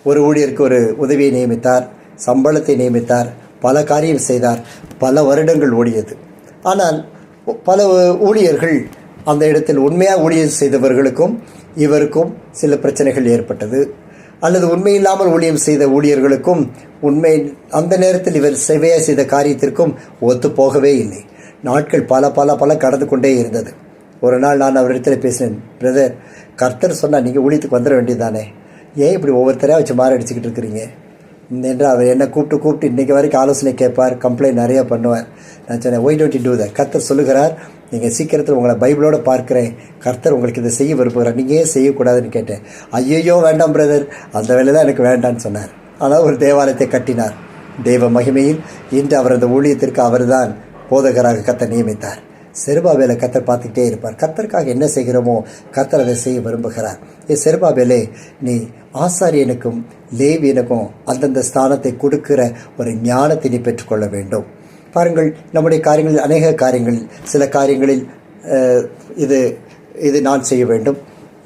ஒரு ஊழியருக்கு ஒரு உதவியை நியமித்தார், சம்பளத்தை நியமித்தார், பல காரியம் செய்தார். பல வருடங்கள் ஓடியது. ஆனால் பல ஊழியர்கள் அந்த இடத்தில் உண்மையாக ஊழியம் செய்தவர்களுக்கும் இவருக்கும் சில பிரச்சனைகள் ஏற்பட்டது. அல்லது உண்மையில்லாமல் ஊழியம் செய்த ஊழியர்களுக்கும் உண்மை அந்த நேரத்தில் இவர் சேவையாக செய்த காரியத்திற்கும் ஒத்து போகவே இல்லை. நாட்கள் பல பல பல கடந்து கொண்டே இருந்தது. ஒரு நாள் நான் அவரிடத்தில் பேசினேன், பிரதர், கர்த்தர் சொன்னால் நீங்கள் ஊழியத்துக்கு வந்துட வேண்டியதானே, ஏன் இப்படி ஒவ்வொருத்தரையாக வச்சு மாரடிச்சுக்கிட்டு இருக்கிறீங்க என்று அவர் என்னை கூப்பிட்டு இன்றைக்கி வரைக்கும் ஆலோசனை கேட்பார், கம்ப்ளைண்ட் நிறையா பண்ணுவார். நான் சொன்னேன், why don't you do that? கர்த்தர் சொல்லுகிறார், நீங்கள் சீக்கிரத்தில் உங்களை பைபிளோடு பார்க்குறேன், கர்த்தர் உங்களுக்கு இதை செய்ய விரும்புகிறார், நீங்கள் ஏன் செய்யக்கூடாதுன்னு கேட்டேன். ஐயோ வேண்டாம் பிரதர், அந்த வேலை தான் எனக்கு வேண்டான்னு சொன்னார். ஆனால் ஒரு தேவாலயத்தை கட்டினார். தேவ மகிமையில் இன்று அவர் அந்த ஊழியத்திற்கு அவர்தான் போதகராக கர்த்தர் நியமித்தார். செருபாபேலை கர்த்தர் பார்த்துக்கிட்டே இருப்பார். கர்த்தருக்காக என்ன செய்கிறோமோ கர்த்தர் அதை செய்ய விரும்புகிறார். செருபாபேலே, நீ ஆசாரியனுக்கும் லேவியனுக்கும் அந்தந்த ஸ்தானத்தை கொடுக்கிற ஒரு ஞானத்தை நீ பெற்றுக்கொள்ள வேண்டும். பாருங்கள், நம்முடைய காரியங்களில் அநேக காரியங்களில் சில காரியங்களில் இது நான் செய்ய வேண்டும்,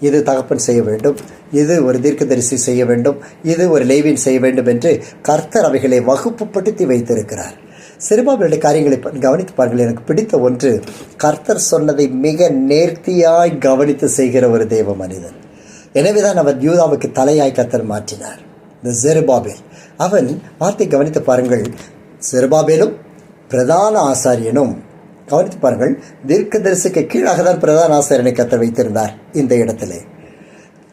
இது தகப்பன் செய்ய வேண்டும், இது ஒரு தீர்க்கதரிசி செய்ய வேண்டும், இது ஒரு லேவியன் செய்ய வேண்டும் என்று கர்த்தர் அவைகளை வகுப்புப்படுத்தி வைத்திருக்கிறார். செருபாபேலுடைய காரியங்களை கவனித்து பாருங்கள். எனக்கு பிடித்த ஒன்று, கர்த்தர் சொன்னதை மிக நேர்த்தியாய் கவனித்து செய்கிற ஒரு தேவ மனிதன். எனவேதான் அவர் யூதாவுக்கு தலையாய் கர்த்தர் மாற்றினார். இந்த செருபாபேல், அவன் வார்த்தை கவனித்து பாருங்கள். செருபாபேலும் பிரதான ஆசாரியனும், கவனித்து பாருங்கள், தீர்க்கதரிசிக்கு கீழாக தான் பிரதான ஆசாரியனை கர்த்தர் வைத்திருந்தார். இந்த இடத்திலே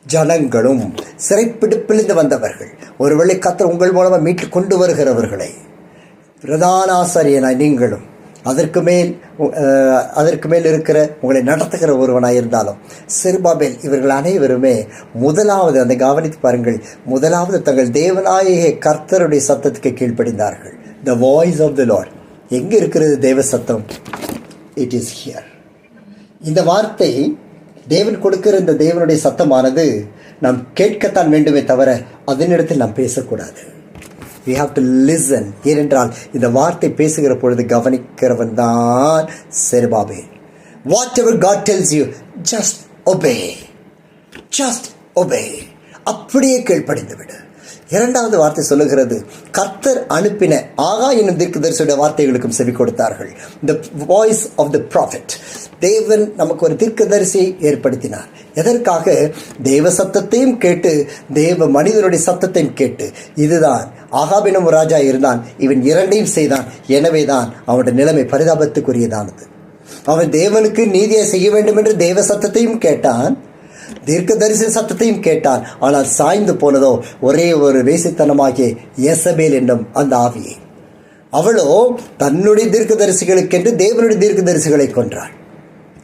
ஜனங்களும் சிறைப்பிடிப்பிலிருந்து வந்தவர்கள், ஒருவேளை கர்த்தர் உங்கள் மூலமாக மீட்டு கொண்டு வருகிறவர்களை, பிரதான ஆசாரியனாய் நீங்களும் அதற்கு மேல் இருக்கிற உங்களை நடத்துகிற ஒருவனாக இருந்தாலும், செருபாபேல் இவர்கள் அனைவருமே முதலாவது, அந்த கவனித்து பாருங்கள், முதலாவது தங்கள் தேவனாய கர்த்தருடைய சத்தத்துக்கு கீழ்ப்படிந்தார்கள். The voice of the Lord. எங்கே இருக்கிறது தேவ சத்தம்? It is here. இந்த வார்த்தை தேவன் கொடுக்கிற இந்த தேவனுடைய சத்தமானது நாம் கேட்கத்தான் வேண்டுமே தவிர அதனிடத்தில் நாம் பேசக்கூடாது. We have to listen. ஏனென்றால் இந்த வார்த்தை பேசுகிற பொழுது கவனிக்கிறவன் தான் Zerubbabel. Whatever God tells you, just obey. Just obey. அப்படியே கீழ்ப்படிந்து விடு. இரண்டாவது வார்த்தை சொல்லுகிறது, கர்த்தர் அனுப்பின ஆகாய் என்னும் தீர்க்கதரிசியுடைய வார்த்தைகளுக்கும் செவி கொடுத்தார்கள். The voice of the prophet. தேவன் நமக்கு ஒரு தீர்க்கதரிசியை ஏற்படுத்தினார். எதற்காக? தேவ சத்தத்தையும் கேட்டு தேவ மனிதனுடைய சத்தத்தையும் கேட்டு. இதுதான் ஆகாபினும் ஒரு ராஜா இருந்தான், இவன் இரண்டையும் செய்தான். எனவே தான் அவனுடைய நிலைமை பரிதாபத்துக்குரியதானது. அவன் தேவனுக்கு நீதியை செய்ய வேண்டும் என்று தேவ சத்தத்தையும் கேட்டான், தீர்க்கதரிசி சத்தத்தையும் கேட்டான். ஆனால் சாய்ந்து போனதோ ஒரே ஒரு வேசித்தனமாகிய யேசபேல் என்னும் அந்த ஆவியை. அவளோ தன்னுடைய தீர்க்கதரிசிகளுக்கென்று தேவனுடைய தீர்க்கதரிசிகளை கொன்றாள்.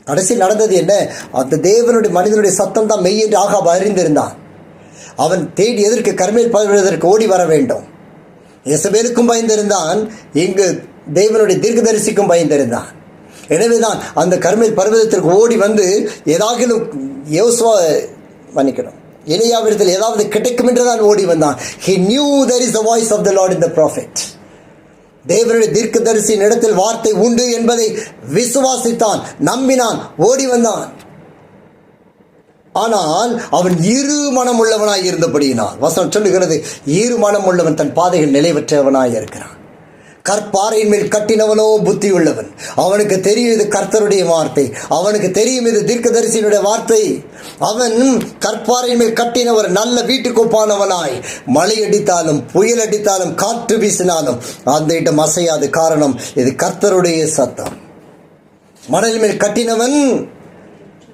கடைசி நடந்தது என்ன? அந்த தேவனுடைய மனிதனுடைய சத்தம் தான் மெய் என்று ஆகாப் அறிந்திருந்தான். அவன் தேடி எதற்கு கர்மேல் பருவதற்கு ஓடி வர வேண்டும். யேசபேலுக்கும் பயந்திருந்தான், இங்கு தேவனுடைய தீர்க்கதரிசிக்கும் பயந்திருந்தான். எனவேதான் அந்த கர்மேல் பர்வதத்திற்கு ஓடி வந்து ஏதாகிலும் எலியாவிடத்தில் ஏதாவது கிடைக்கும் என்றுதான் ஓடி வந்தான். He knew there is the voice of the Lord in the prophet. தேவனுடைய தீர்க்கதரிசியின் இடத்தில் வார்த்தை உண்டு என்பதை விசுவாசித்தான், நம்பினான், ஓடி வந்தான். ஆனால் அவன் இரு மனம் உள்ளவனாய் இருந்தபடியினால் வசனம் சொல்லுகிறது, இரு மனம் உள்ளவன் தன் பாதைகள் நிலைவற்றவனாய் இருக்கிறான். கற்பாறையின் மேல் கட்டினவனோ புத்தி உள்ளவன். அவனுக்கு தெரியும் இது கர்த்தருடைய வார்த்தை, அவனுக்கு தெரியும் இது தீர்க்கதரிசியினுடைய வார்த்தை. அவன் கற்பாறையின் மேல் கட்டின ஒரு நல்ல வீட்டுக்கு ஒப்பானவனாய், மழை அடித்தாலும் புயல் அடித்தாலும் காற்று வீசினாலும் அந்த இடம் அசையாது. காரணம், இது கர்த்தருடைய சத்தம். மணல் மேல் கட்டினவன்,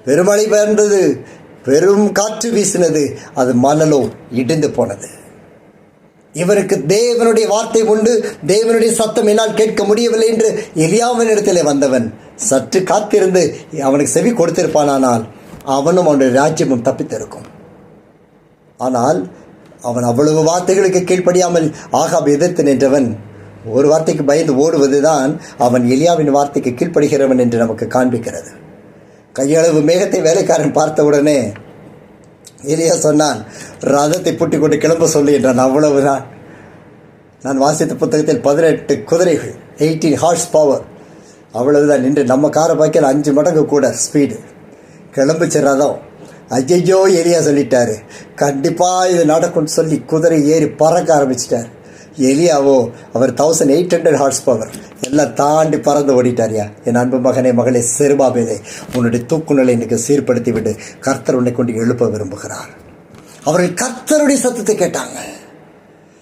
பெருமழை பெயர்ந்தது, பெரும் காற்று வீசினது, அது மணலோ இடிந்து போனது. இவருக்கு தேவனுடைய வார்த்தை உண்டு, தேவனுடைய சத்தம் என்னால் கேட்க முடியவில்லை என்று எலியாவின் இடத்திலே வந்தவன் சற்று காத்திருந்து அவனுக்கு செவி கொடுத்திருப்பானால் அவனும் அவனுடைய ராஜ்யமும் தப்பித்திருக்கும். ஆனால் அவன் அவ்வளவு வார்த்தைகளுக்கு கீழ்ப்படியாமல் ஆகாப் எதிர்த்து நின்றவன் ஒரு வார்த்தைக்கு பயந்து ஓடுவதுதான் அவன் எலியாவின் வார்த்தைக்கு கீழ்ப்படுகிறவன் என்று நமக்கு காண்பிக்கிறது. கையளவு மேகத்தை வேலைக்காரன் பார்த்தவுடனே எலியா சொன்னான், ரதத்தை பூட்டி கொண்டு கிளம்ப சொல்லு என்றான். அவ்வளவுதான். நான் வாசித்த புத்தகத்தில் 18 குதிரைகள், 18 ஹார்ஸ் பவர், அவ்வளவுதான். நின்று நம்ம காரை பார்க்கல 5 மடங்கு கூட ஸ்பீடு. கிளம்பிச்சு ரதம். ஐயோ எலியா சொல்லிட்டாரு, கண்டிப்பாக இது நடக்கும்னு சொல்லி குதிரை ஏறி பறக்க ஆரம்பிச்சிட்டார். எலியாவோ அவர் 1800 ஹார்ஸ் பவர் எல்லாம் தாண்டி பறந்து ஓடிட்டாரியா. என் அன்பு மகனே, மகளே, செருபாபேலே, உன்னுடைய தூக்குநிலை இன்றைக்கு சீர்படுத்தி விட்டு கர்த்தர் உன்னை கொண்டு எழுப்ப விரும்புகிறார். அவர்கள் கர்த்தருடைய சத்தத்தை கேட்டாங்க,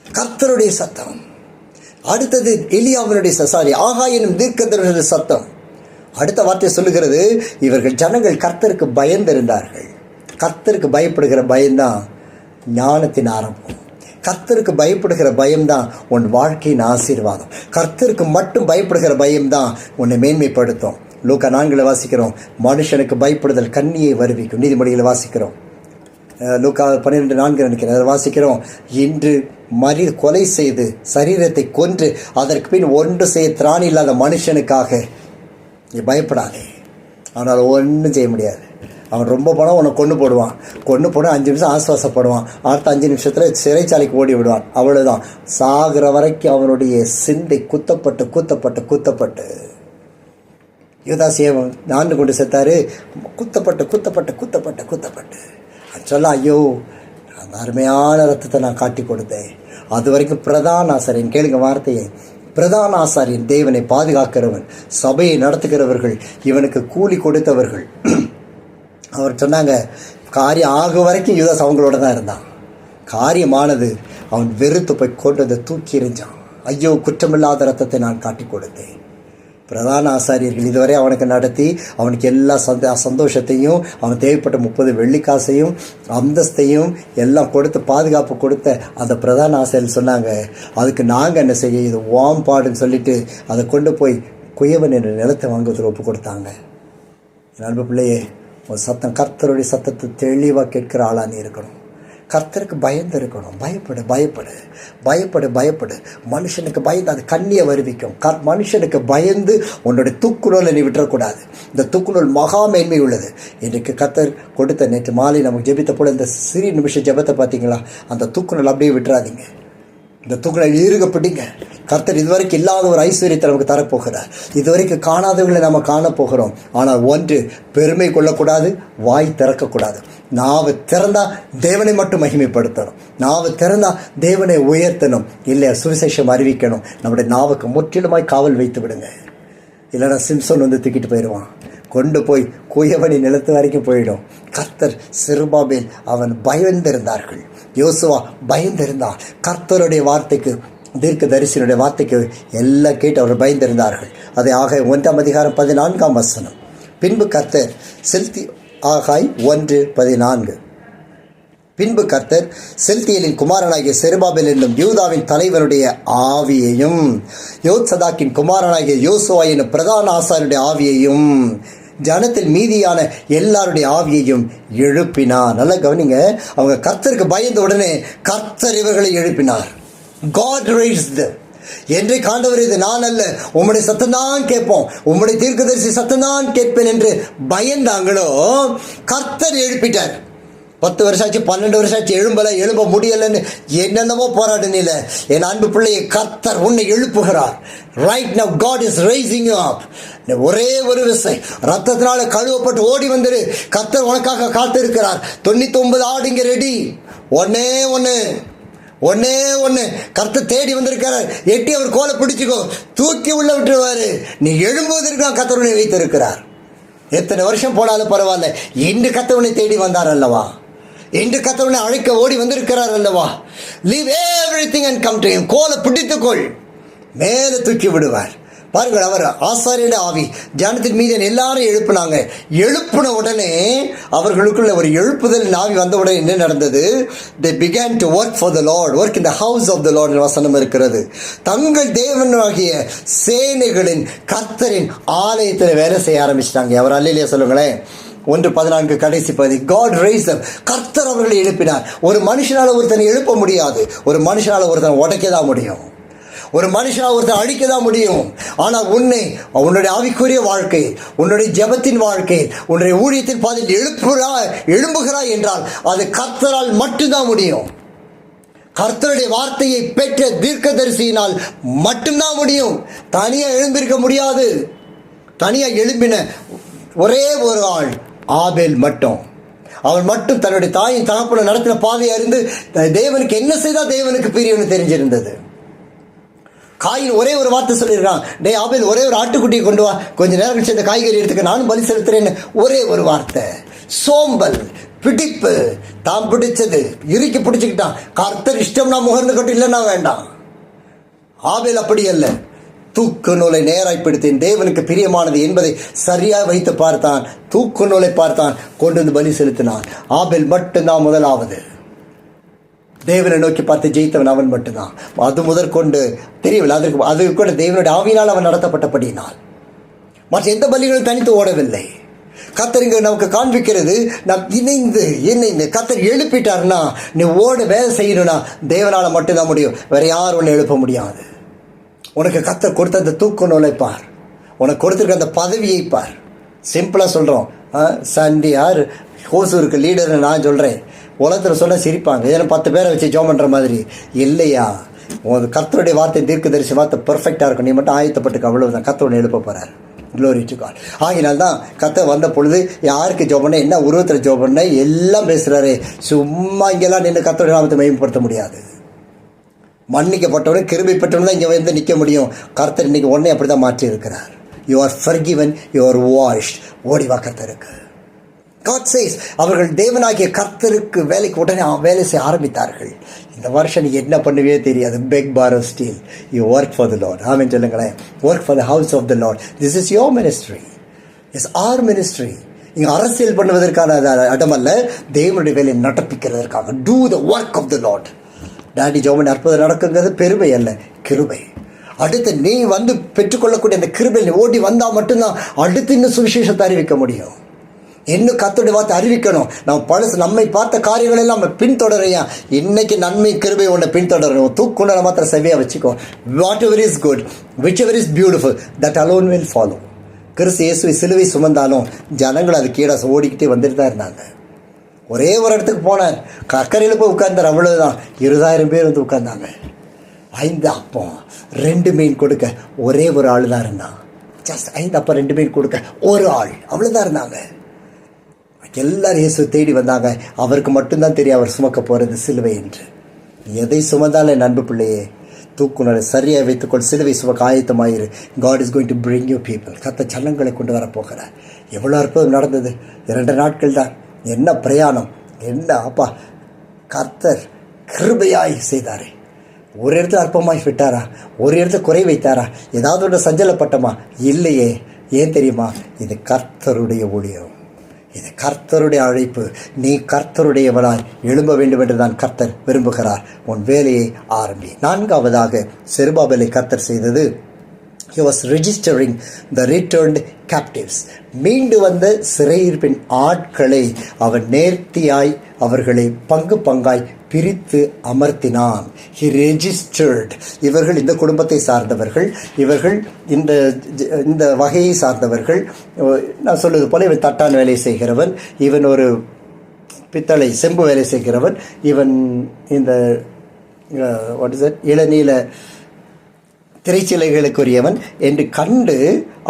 கர்த்தருடைய சத்தம். அடுத்தது எலியாவினுடைய ஆகாய் என்னும் தீர்க்கதரிசியுடைய சத்தம். அடுத்த வார்த்தை சொல்லுகிறது, இவர்கள் ஜனங்கள் கர்த்தருக்கு பயந்திருந்தார்கள். கர்த்தருக்கு பயப்படுகிற பயம்தான் ஞானத்தின் ஆரம்பம். கர்த்தருக்கு பயப்படுகிற பயம்தான் உன் வாழ்க்கையின் ஆசீர்வாதம். கர்த்தருக்கு மட்டும் பயப்படுகிற பயம்தான் உன்னை மேன்மைப்படுத்தும். லூக்கா 4 வாசிக்கிறோம், மனுஷனுக்கு பயப்படுதல் கண்ணியை வருவிக்கும். நீதிமொழியில் வாசிக்கிறோம், லூக்கா 12:4 நினைக்கிறேன், அதை வாசிக்கிறோம். இன்று கொலை செய்து சரீரத்தை கொன்று அதற்கு பின் ஒன்று செய்ய திராணி இல்லாத மனுஷனுக்காக நீ பயப்படாதே. ஆனால் ஒன்றும் செய்ய முடியாது. அவன் ரொம்ப பணம் உன்னை கொண்டு போடுவான், கொண்டு போட 5 நிமிஷம் ஆசுவாசப்படுவான், அடுத்த 5 நிமிஷத்தில் சிறைச்சாலைக்கு ஓடி விடுவான். அவ்வளோதான். சாகிற வரைக்கும் அவனுடைய சிந்தை குத்தப்பட்டு யூதாசியம் 4 கொண்டு செத்தாரு. குத்தப்பட்டு சொல்ல, ஐயோ அந்த அருமையான ரத்தத்தை நான் காட்டி கொடுத்தேன். அது வரைக்கும் பிரதான ஆசாரியன், கேளுங்க வார்த்தையை, பிரதான ஆசாரியன் தேவனை பாதுகாக்கிறவன், சபையை நடத்துகிறவர்கள், இவனுக்கு கூலி கொடுத்தவர்கள். அவர் சொன்னாங்க, காரியம் ஆகும் வரைக்கும் யூதாஸ் அவங்களோட தான் இருந்தான். காரியமானது அவன் வெறுத்து போய் கொண்டு வந்து தூக்கி எறிஞ்சான். ஐயோ, குற்றமில்லாத ரத்தத்தை நான் காட்டி கொடுத்தேன். பிரதான ஆசாரியர்கள் இதுவரை அவனுக்கு நடத்தி அவனுக்கு எல்லா சந்தோஷத்தையும், அவன் தேவைப்பட்ட 30 வெள்ளிக்காசையும் அந்தஸ்தையும் எல்லாம் கொடுத்து பாதுகாப்பு கொடுத்த அந்த பிரதான ஆசாரியர்கள் சொன்னாங்க, அதுக்கு நாங்கள் என்ன செய்ய, இது வாம்பாடுன்னு சொல்லிட்டு அதை கொண்டு போய் குயவன் என்ற நிலத்தை வாங்குவதற்கு ஒப்பு கொடுத்தாங்க. அன்பு பிள்ளையே, ஒரு சத்தம், கர்த்தருடைய சத்தத்தை தெளிவாக கேட்கிற ஆளாக நீ இருக்கணும். கர்த்தருக்கு பயந்து இருக்கணும். பயப்படு. மனுஷனுக்கு பயந்து அது கண்ணியை வருவிக்கும். மனுஷனுக்கு பயந்து உன்னுடைய தூக்குநூலை நீ விட்டுறக்கூடாது. இந்த தூக்குநூல் மகா மேன்மை உள்ளது. இன்றைக்கு கர்த்தர் கொடுத்த நேற்று மாலை நமக்கு ஜெபித்த போல இந்த சிறிய நிமிஷம் ஜெபத்தை பார்த்தீங்களா? அந்த தூக்குநூல் அப்படியே விட்டுறாதீங்க. இந்த தூக்கலை ஈருக பிடிங்க. கர்த்தர் இதுவரைக்கும் இல்லாத ஒரு ஐஸ்வர்யத்தை நமக்கு தரப்போகிறார். இதுவரைக்கும் காணாதவர்களை நம்ம காணப்போகிறோம். ஆனால் ஒன்று, பெருமை கொள்ளக்கூடாது, வாய் திறக்கக்கூடாது. நாவை திறந்தா தேவனை மட்டும் மகிமைப்படுத்தணும். நாவை திறந்தா தேவனை உயர்த்தணும். இல்லை சுவிசேஷம் அறிவிக்கணும். நம்முடைய நாவுக்கு முற்றிலுமாய் காவல் வைத்து விடுங்க. இல்லைன்னா சிம்சோன் வந்து தூக்கிட்டு போயிடுவான். கொண்டு போய் குயவனி நிலத்து வரைக்கும் போயிடும். கர்த்தர் செருபாபேல் அவன் பயந்திருந்தார்கள். யோசுவா பயந்திருந்தான். கர்த்தருடைய வார்த்தைக்கு, தீர்க்க தரிசனுடைய வார்த்தைக்கு எல்லாம் கேட்டு அவர் பயந்திருந்தார்கள். அதை ஆகாய் 1:14. பின்பு கர்த்தர் ஆகாய் 1:14. பின்பு கர்த்தர் செல்தியலின் குமாரனாகிய செருபாபேல் என்னும் யூதாவின் தலைவனுடைய ஆவியையும் யோத்சதாக்கின் குமாரனாகிய யோசுவா என்னும் பிரதான ஆசாரியனுடைய ஆவியையும் ஜனத்தில் மீதியான எல்லாருடைய ஆவியையும் எழுப்பினார். நல்லா கவனிங்க. அவங்க கர்த்தருக்கு பயந்த உடனே கர்த்தர் இவர்களை எழுப்பினார். God raised them. என்றைக்கு ஆண்டவர் இது நான் அல்ல, உம்முடைய சத்தம்தான் கேட்போம், உம்முடைய தீர்க்கதரிசி சத்தம்தான் கேட்பேன் என்று பயந்தாங்களோ கர்த்தர் எழுப்பிட்டார். 10 வருஷம் ஆச்சு, 12 வருஷம் ஆச்சு, எழும்ப முடியலன்னு என்னென்னமோ போராடுனில. என் அன்பு பிள்ளையை கர்த்தர் உன்னை எழுப்புகிறார். Right now God is raising you up. ஒரே ஒரு விசை ரத்தத்தினால கழுவப்பட்டு ஓடி வந்துரு. கர்த்தர் உனக்காக காத்திருக்கிறார். 99 ஆடு இங்க ரெடி. ஒன்னே ஒன்று கர்த்தர் தேடி வந்திருக்கிறார். எட்டி அவர் கோலை பிடிச்சிக்கோ, தூக்கி உள்ள விட்டுருவாரு. நீ எழும்புவதற்கு கர்த்தர் உன்னை வைத்திருக்கிறார். எத்தனை வருஷம் போனாலும் பரவாயில்ல, இன்று கர்த்தர் உன்னை தேடி வந்தார் அல்லவா? இன்று கர்த்தர் உன்னை அழைக்க ஓடி வந்திருக்கிறார் அல்லவா? Leave everything and come to him. கோலை பிடித்துக்கொள், மேலே தூக்கி விடுவார். பாருங்கள், அவர் ஆசாரியனுடைய ஆவி ஜனத்தின் மீது எல்லாரும் எழுப்புனாங்க. எழுப்பின உடனே அவர்களுக்குள்ள ஒரு எழுப்புதல் ஆவி வந்த உடனே என்ன நடந்தது? They began to work for the Lord, work in the house of the Lord. வசனம் இருக்கிறது. தங்கள் தேவனாகிய சேனைகளின் கர்த்தரின் ஆலயத்தில் வேலை செய்ய ஆரம்பிச்சிட்டாங்க. அவர் அல்லையா சொல்லுங்களேன். 1:14 கடைசி பகுதி. God raised them. கர்த்தர் அவர்களை எழுப்பினார். ஒரு மனுஷனால ஒருத்தனை எழுப்ப முடியாது. ஒரு மனுஷனால ஒருத்தனை உடைக்கதான் முடியும். ஒரு மனுஷனாக ஒருத்தர் அழிக்க தான் முடியும். ஆனால் உன்னுடைய ஆவிக்குரிய வாழ்க்கை, உன்னுடைய ஜெபத்தின் வாழ்க்கை, உன்னுடைய ஊழியத்தின் பாதையில் எழும்புகிறாய் என்றால் அது கர்த்தரால் மட்டும்தான் முடியும். கர்த்தருடைய வார்த்தையை பெற்ற தீர்க்கதரிசியினால் மட்டும்தான் முடியும். தனியாக எழும்பியிருக்க முடியாது. தனியாக எழும்பின ஒரே ஒரு ஆள் ஆபேல் மட்டும். அவன் மட்டும் தன்னுடைய தாயின் தகப்பனை நடத்தின பாதையை அறிந்து தேவனுக்கு என்ன செய்தால் தேவனுக்கு பிரியம்னு தெரிஞ்சிருந்தது. காயின் ஒரே ஒரு வார்த்தை சொல்லியிருக்கான், டே ஆபேல் ஒரே ஒரு ஆட்டுக்குட்டியை கொண்டு வா, கொஞ்சம் நேரம் கழிச்சு இந்த காய்கறி எடுத்துக்க, நானும் பலி செலுத்துறேன்னு ஒரே ஒரு வார்த்தை. சோம்பல், பிடிப்பு, தான் பிடிச்சது இறுக்கி பிடிச்சிக்கிட்டான். கர்த்தர் இஷ்டம்னா முகர்ந்து கட்டு, இல்லைன்னா வேண்டாம். ஆபேல் அப்படி அல்ல. தூக்கு நூலை நேராய்ப்படுத்தேன், தேவனுக்கு பிரியமானது என்பதை சரியாக வைத்து பார்த்தான். தூக்கு நூலை பார்த்தான், கொண்டு வந்து பலி செலுத்தினான். ஆபேல் மட்டும்தான் முதலாவது. தேவனை நோக்கி பார்த்து ஜெயித்தவன் அவன் மட்டும்தான். அது முதற்கொண்டு தெரியவில்லை. அது கூட தேவனுடைய ஆவியினால் அவன் நடத்தப்பட்டபடியினால். மற்ற எந்த பலிகளும் தனித்து ஓடவில்லை. கர்த்தர் இங்கே நமக்கு காண்பிக்கிறது, நாம் இணைந்து கர்த்தர் எழுப்பிட்டார்னா நீ ஓட வேலை செய்யணும்னா தேவனால் மட்டும்தான் முடியும். வேற யாரும் ஒன்று எழுப்ப முடியாது. உனக்கு கர்த்தர் கொடுத்த அந்த தூக்கு நூலை பார், உனக்கு கொடுத்துருக்க அந்த பதவியை பார். சிம்பிளாக சொல்கிறோம். சண்டியார் ஹோசூருக்கு லீடர்னு நான் சொல்கிறேன். உலகத்தில் சொல்ல சிரிப்பாங்க, ஏன்னா 10 பேரை வச்சு ஜோம் பண்ணுற மாதிரி. இல்லையா, உங்கள் கர்த்தருடைய வார்த்தை தீர்க்கதரிசி வார்த்தை பெர்ஃபெக்டாக இருக்கும். நீ மட்டும் ஆயத்தப்பட்டுக்க, அவ்வளவுதான். கர்த்தரோட எழுப்ப போகிறார். Glory to God. ஆகினால்தான் கர்த்தர் வந்த பொழுது யாருக்கு ஜோம் பண்ண, என்ன உருவத்தில் ஜோம் பண்ண எல்லாம் பேசுகிறாரு. சும்மா இங்கெல்லாம் நின்று கர்த்தருடைய நாமத்தை மேம்படுத்த முடியாது. மன்னிக்கப்பட்டவனே கிருபை பெற்றவன் தான் இங்கே வந்து நிற்க முடியும். கர்த்தர் இன்னைக்கு உடனே அப்படி தான் மாற்றி இருக்கிறார். You are forgiven, you are washed. ஓடிவா கர்த்தருக்கு. God says, அவர்கள் தேவனாகிய கர்த்தருக்கு வேலைக்கு உடனே வேலை செய்ய ஆரம்பித்தார்கள். இந்த வருஷம் நீ என்ன பண்ணுவே தெரியாது. பெக் borrow steal, you work for the Lord. ஆமென் சொல்லுங்களேன். work for the house of the Lord. This is your ministry. It's our ministry. இங்கே அரசியல் பண்ணுவதற்கான இடம் அல்ல, தேவனுடைய வேலையை நடப்பிக்கிறதற்காக. Do the work of the Lord. Daddy Joman அற்புதம் நடக்குங்கிறது பெருமை அல்ல, கிருபை. அடுத்து நீ வந்து பெற்றுக்கொள்ளக்கூடிய அந்த கிருபை நீ ஓடி வந்தால் மட்டும்தான் அடுத்து இன்னும் சுவிசேஷத்தை அறிவிக்க முடியும். இன்னும் கர்த்தருடைய வார்த்தை அறிவிக்கணும். நம்ம பழசு நம்மை பார்த்த காரியங்கள் எல்லாம் நம்ம பின்தொடரையா. இன்னைக்கு நன்மை கிருபை ஒன்றை பின்தொடரணும். தூக்குண்ட மாத்திரம் செவ்வையா வச்சுக்கோ. Whatever is good, whichever is beautiful, that alone will follow. கிறிஸ்து இயேசுவை சிலுவை சுமந்தாலும் ஜனங்கள் அது கீழே ஓடிக்கிட்டே வந்துட்டு தான் இருந்தாங்க. ஒரே ஒரு இடத்துக்கு போனார், அக்கறையில் போய் உட்கார்ந்தார், அவ்வளவுதான். 20,000 பேர் வந்து உட்கார்ந்தாங்க. 5 அப்பம் 2 மீன் கொடுக்க ஒரே ஒரு ஆள் தான் இருந்தான். ஜஸ்ட் 5 அப்பம் 2 மீன் கொடுக்க ஒரு ஆள், அவ்வளோதான் இருந்தாங்க. எல்லாரும் இயேசு தேடி வந்தாங்க. அவருக்கு மட்டும்தான் தெரியும் அவர் சுமக்க போகிறது சிலுவை என்று. எதை சுமந்தாலும் என் அன்பு பிள்ளையே, தூக்குனரை சரியாக வைத்துக்கொள், சிலுவை சுமக்க ஆயத்தமாயிரு. God is going to bring you people. கர்த்தர் ஜனங்களை கொண்டு வரப்போகிறார். எவ்வளோ அற்புதம் நடந்தது! 2 நாட்கள் தான். என்ன பிரயாணம், என்ன அப்பா! கர்த்தர் கிருபையாய் செய்தாரே. ஒரு இடத்துல அற்பமாய் விட்டாரா? ஒரு இடத்துல குறை வைத்தாரா? ஏதாவது ஒன்று சஞ்சலப்பட்டமா? இல்லையே. ஏன் தெரியுமா? இது கர்த்தருடைய ஊழியம், இது கர்த்தருடைய அழைப்பு. நீ கர்த்தருடையவனாய் எழும்ப வேண்டும் என்று தான் கர்த்தர் விரும்புகிறார். உன் வேலையை ஆரம்பி. 4வதாக செருபாபேலை கர்த்தர் செய்தது, he was registering the returned captives. மீண்டு வந்த சிறையிருப்பின் ஆட்களை அவன் நேர்த்தியாய் அவர்களை பங்கு பங்காய் பிரித்து அமர்த்தினான். he registered. இவர்கள் இந்த குடும்பத்தை சார்ந்தவர்கள், இவர்கள் இந்த வகையை சார்ந்தவர்கள். நான் சொல்வது போல, இவன் தட்டான் வேலை செய்கிறவன், இவன் ஒரு பித்தளை செம்பு வேலை செய்கிறவன், இவன் இந்த இளநீல திரைச்சிலைகளுக்குரியவன் என்று கண்டு,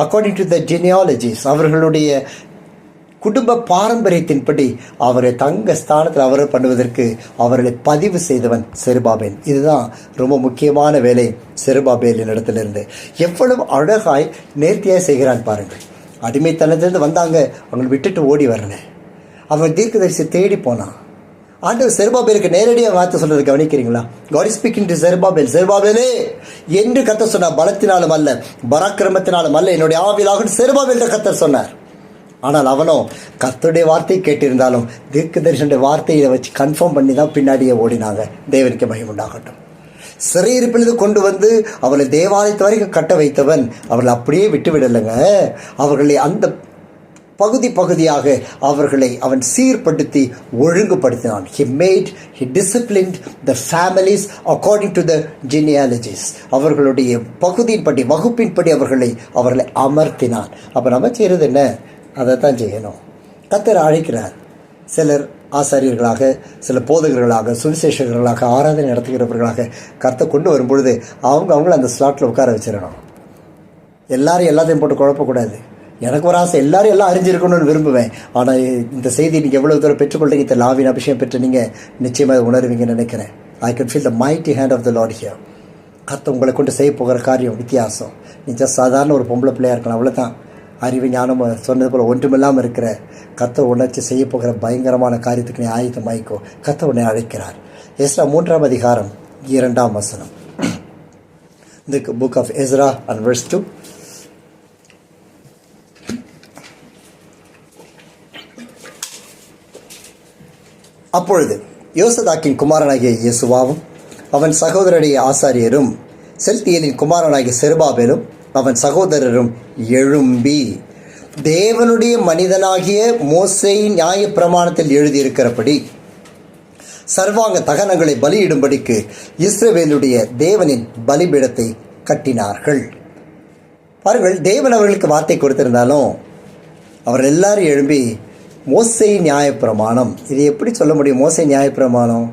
அக்கார்டிங் டு த ஜெனியாலஜிஸ், அவர்களுடைய குடும்ப பாரம்பரியத்தின்படி அவரை தங்க ஸ்தானத்தில் அவரை பண்ணுவதற்கு அவர்களை பதிவு செய்தவன் செருபாபேல். இதுதான் ரொம்ப முக்கியமான வேலை செருபாபேலின் இடத்திலிருந்து. எவ்வளவு அழகாய் நேர்த்தியாக செய்கிறான் பாருங்கள். அடிமைத்தனத்திலிருந்து வந்தாங்க, அவங்களை விட்டுட்டு ஓடி வரல. அவன் தீர்க்கதரிசி தேடி போனான். ஆண்டவர் செருபாபேலுக்கு நேரடியாக வார்த்தை சொல்றது கவனிக்கிறீங்களா? God is speaking to Zerubbabel. செருபாபேலே என்று கர்த்தர் சொன்னார். பலத்தினாலும் அல்ல, பராக்கிரமத்தினாலும் அல்ல, என்னுடைய ஆவியிலாக செருபாபேல் கர்த்தர் சொன்னார். ஆனால் அவனோ கர்த்தருடைய வார்த்தையை கேட்டிருந்தாலும் தீர்க்க தரிசனுடைய வார்த்தையை வச்சு கன்ஃபார்ம் பண்ணி தான் பின்னாடியே ஓடினாங்க. தேவனுக்கு மகிமை உண்டாகட்டும். சிறையிருப்பிலிருந்து கொண்டு வந்து அவளை தேவாலயத்து வரைக்கும் கட்ட வைத்தவன் அவர்களை அப்படியே விட்டு விடலைங்க. அவர்களை அந்த பகுதியாக அவன் சீர்படுத்தி ஒழுங்குபடுத்தினான். he disciplined the families according to the genealogies. அவர்களுடைய பகுதியின்படி, வகுப்பின்படி அவர்களை அமர்த்தினான். அப்போ நம்ம செய்கிறது என்ன? அதை தான் செய்யணும். கர்த்தர் அழைக்கிறார். சிலர் ஆசாரியர்களாக, சில போதகர்களாக, சுவிசேஷகர்களாக, ஆராதனை நடத்துகிறவர்களாக கர்த்தர் கொண்டு வரும்பொழுது அவங்கள அந்த ஸ்லாட்டில் உட்கார வச்சிடணும். எல்லாரும் எல்லாத்தையும் போட்டு குழப்பக்கூடாது. எனக்கு ஒரு ஆசை, எல்லாரும் எல்லாம் அறிஞ்சிருக்கணும்னு விரும்புவேன். ஆனால் இந்த செய்தி நீங்கள் எவ்வளோ தூரம் பெற்றுக்கொள்றீங்க, இந்த லாவின் அபிஷேகம் பெற்று நீங்கள் நிச்சயமாக உணர்வீங்கன்னு நினைக்கிறேன். I can feel the mighty hand of the Lord here. கர்த்தர் உங்களை கொண்டு செய்ய போகிற காரியம் வித்தியாசம். நீ ஜஸ்ட் சாதாரண ஒரு பொம்பளை பிள்ளையாக இருக்கலாம், அவ்வளோதான். அறிவு ஞானம் சொன்னது போல் ஒன்றுமில்லாமல் இருக்கிற கர்த்தர் உணர்ச்சி செய்ய போகிற பயங்கரமான காரியத்துக்கு நீ ஆயத்தமாயிக்கோ. கர்த்தர் உன்னை அழைக்கிறார். எஸ்ரா 3ஆம் அதிகாரம் 2ஆம் வசனம். The book of Ezra and verse 2. அப்பொழுது யோசதாக்கின் குமாரனாகிய இயேசுவாவும் அவன் சகோதரனுடைய ஆசாரியரும் செல்தியலின் குமாரனாகிய செருபாபேலும் அவன் சகோதரரும் எழும்பி தேவனுடைய மனிதனாகிய மோசேயின் நியாய பிரமாணத்தில் எழுதியிருக்கிறபடி சர்வாங்க தகனங்களை பலியிடும்படிக்கு இஸ்ரவேலுடைய தேவனின் பலிபீடத்தை கட்டினார்கள். பாருங்கள், தேவன் அவர்களுக்கு வார்த்தை கொடுத்திருந்தாலும் அவர்கள் எல்லாரும் எழும்பி மோசே நியாயப்பிரமாணம், இது எப்படி சொல்ல முடியும் மோசே நியாயப்பிரமாணம்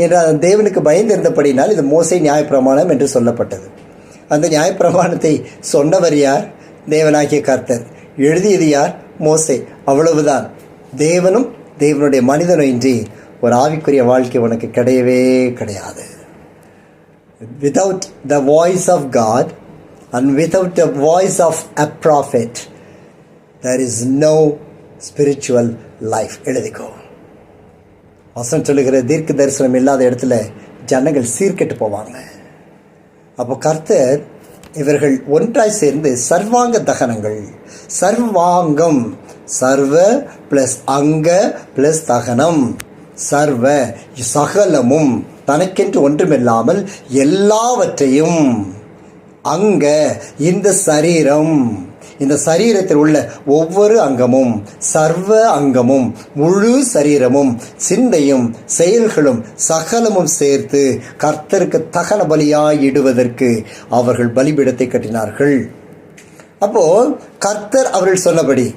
என்றால் தேவனுக்கு பயந்திருந்தபடினால் இது மோசே நியாயப்பிரமாணம் என்று சொல்லப்பட்டது. அந்த நியாயப்பிரமாணத்தை சொன்னவர் யார்? தேவனாகிய கர்த்தர். எழுதியது யார்? மோசே. அவ்வளவுதான். தேவனும் தேவனுடைய மனிதனும் இன்றி ஒரு ஆவிக்குரிய வாழ்க்கை உனக்கு கிடையவே கிடையாது. Without the voice of God and without the voice of a prophet, there is no spiritual life. எழுதிக்கோ. வசனம் சொல்லுகிற தீர்க்க தரிசனம் இல்லாத இடத்துல ஜனங்கள் சீர்கெட்டு போவாங்க. அப்போ கர்த்தர் இவர்கள் ஒன்றாய் சேர்ந்து சர்வாங்க தகனங்கள், சர்வாங்கம், சர்வ பிளஸ் அங்க பிளஸ் தகனம், சர்வ சகலமும், தனக்கென்று ஒன்றுமில்லாமல் எல்லாவற்றையும், அங்க இந்த சரீரம், இந்த சரீரத்தில் உள்ள ஒவ்வொரு அங்கமும், சர்வ அங்கமும், முழு சரீரமும், சிந்தையும், செயல்களும், சகலமும் சேர்த்து கர்த்தருக்கு தகன பலியாயிடுவதற்கு அவர்கள் பலிபீடத்தை கட்டினார்கள். அப்போ கர்த்தர் அவர்கள் சொன்னபடி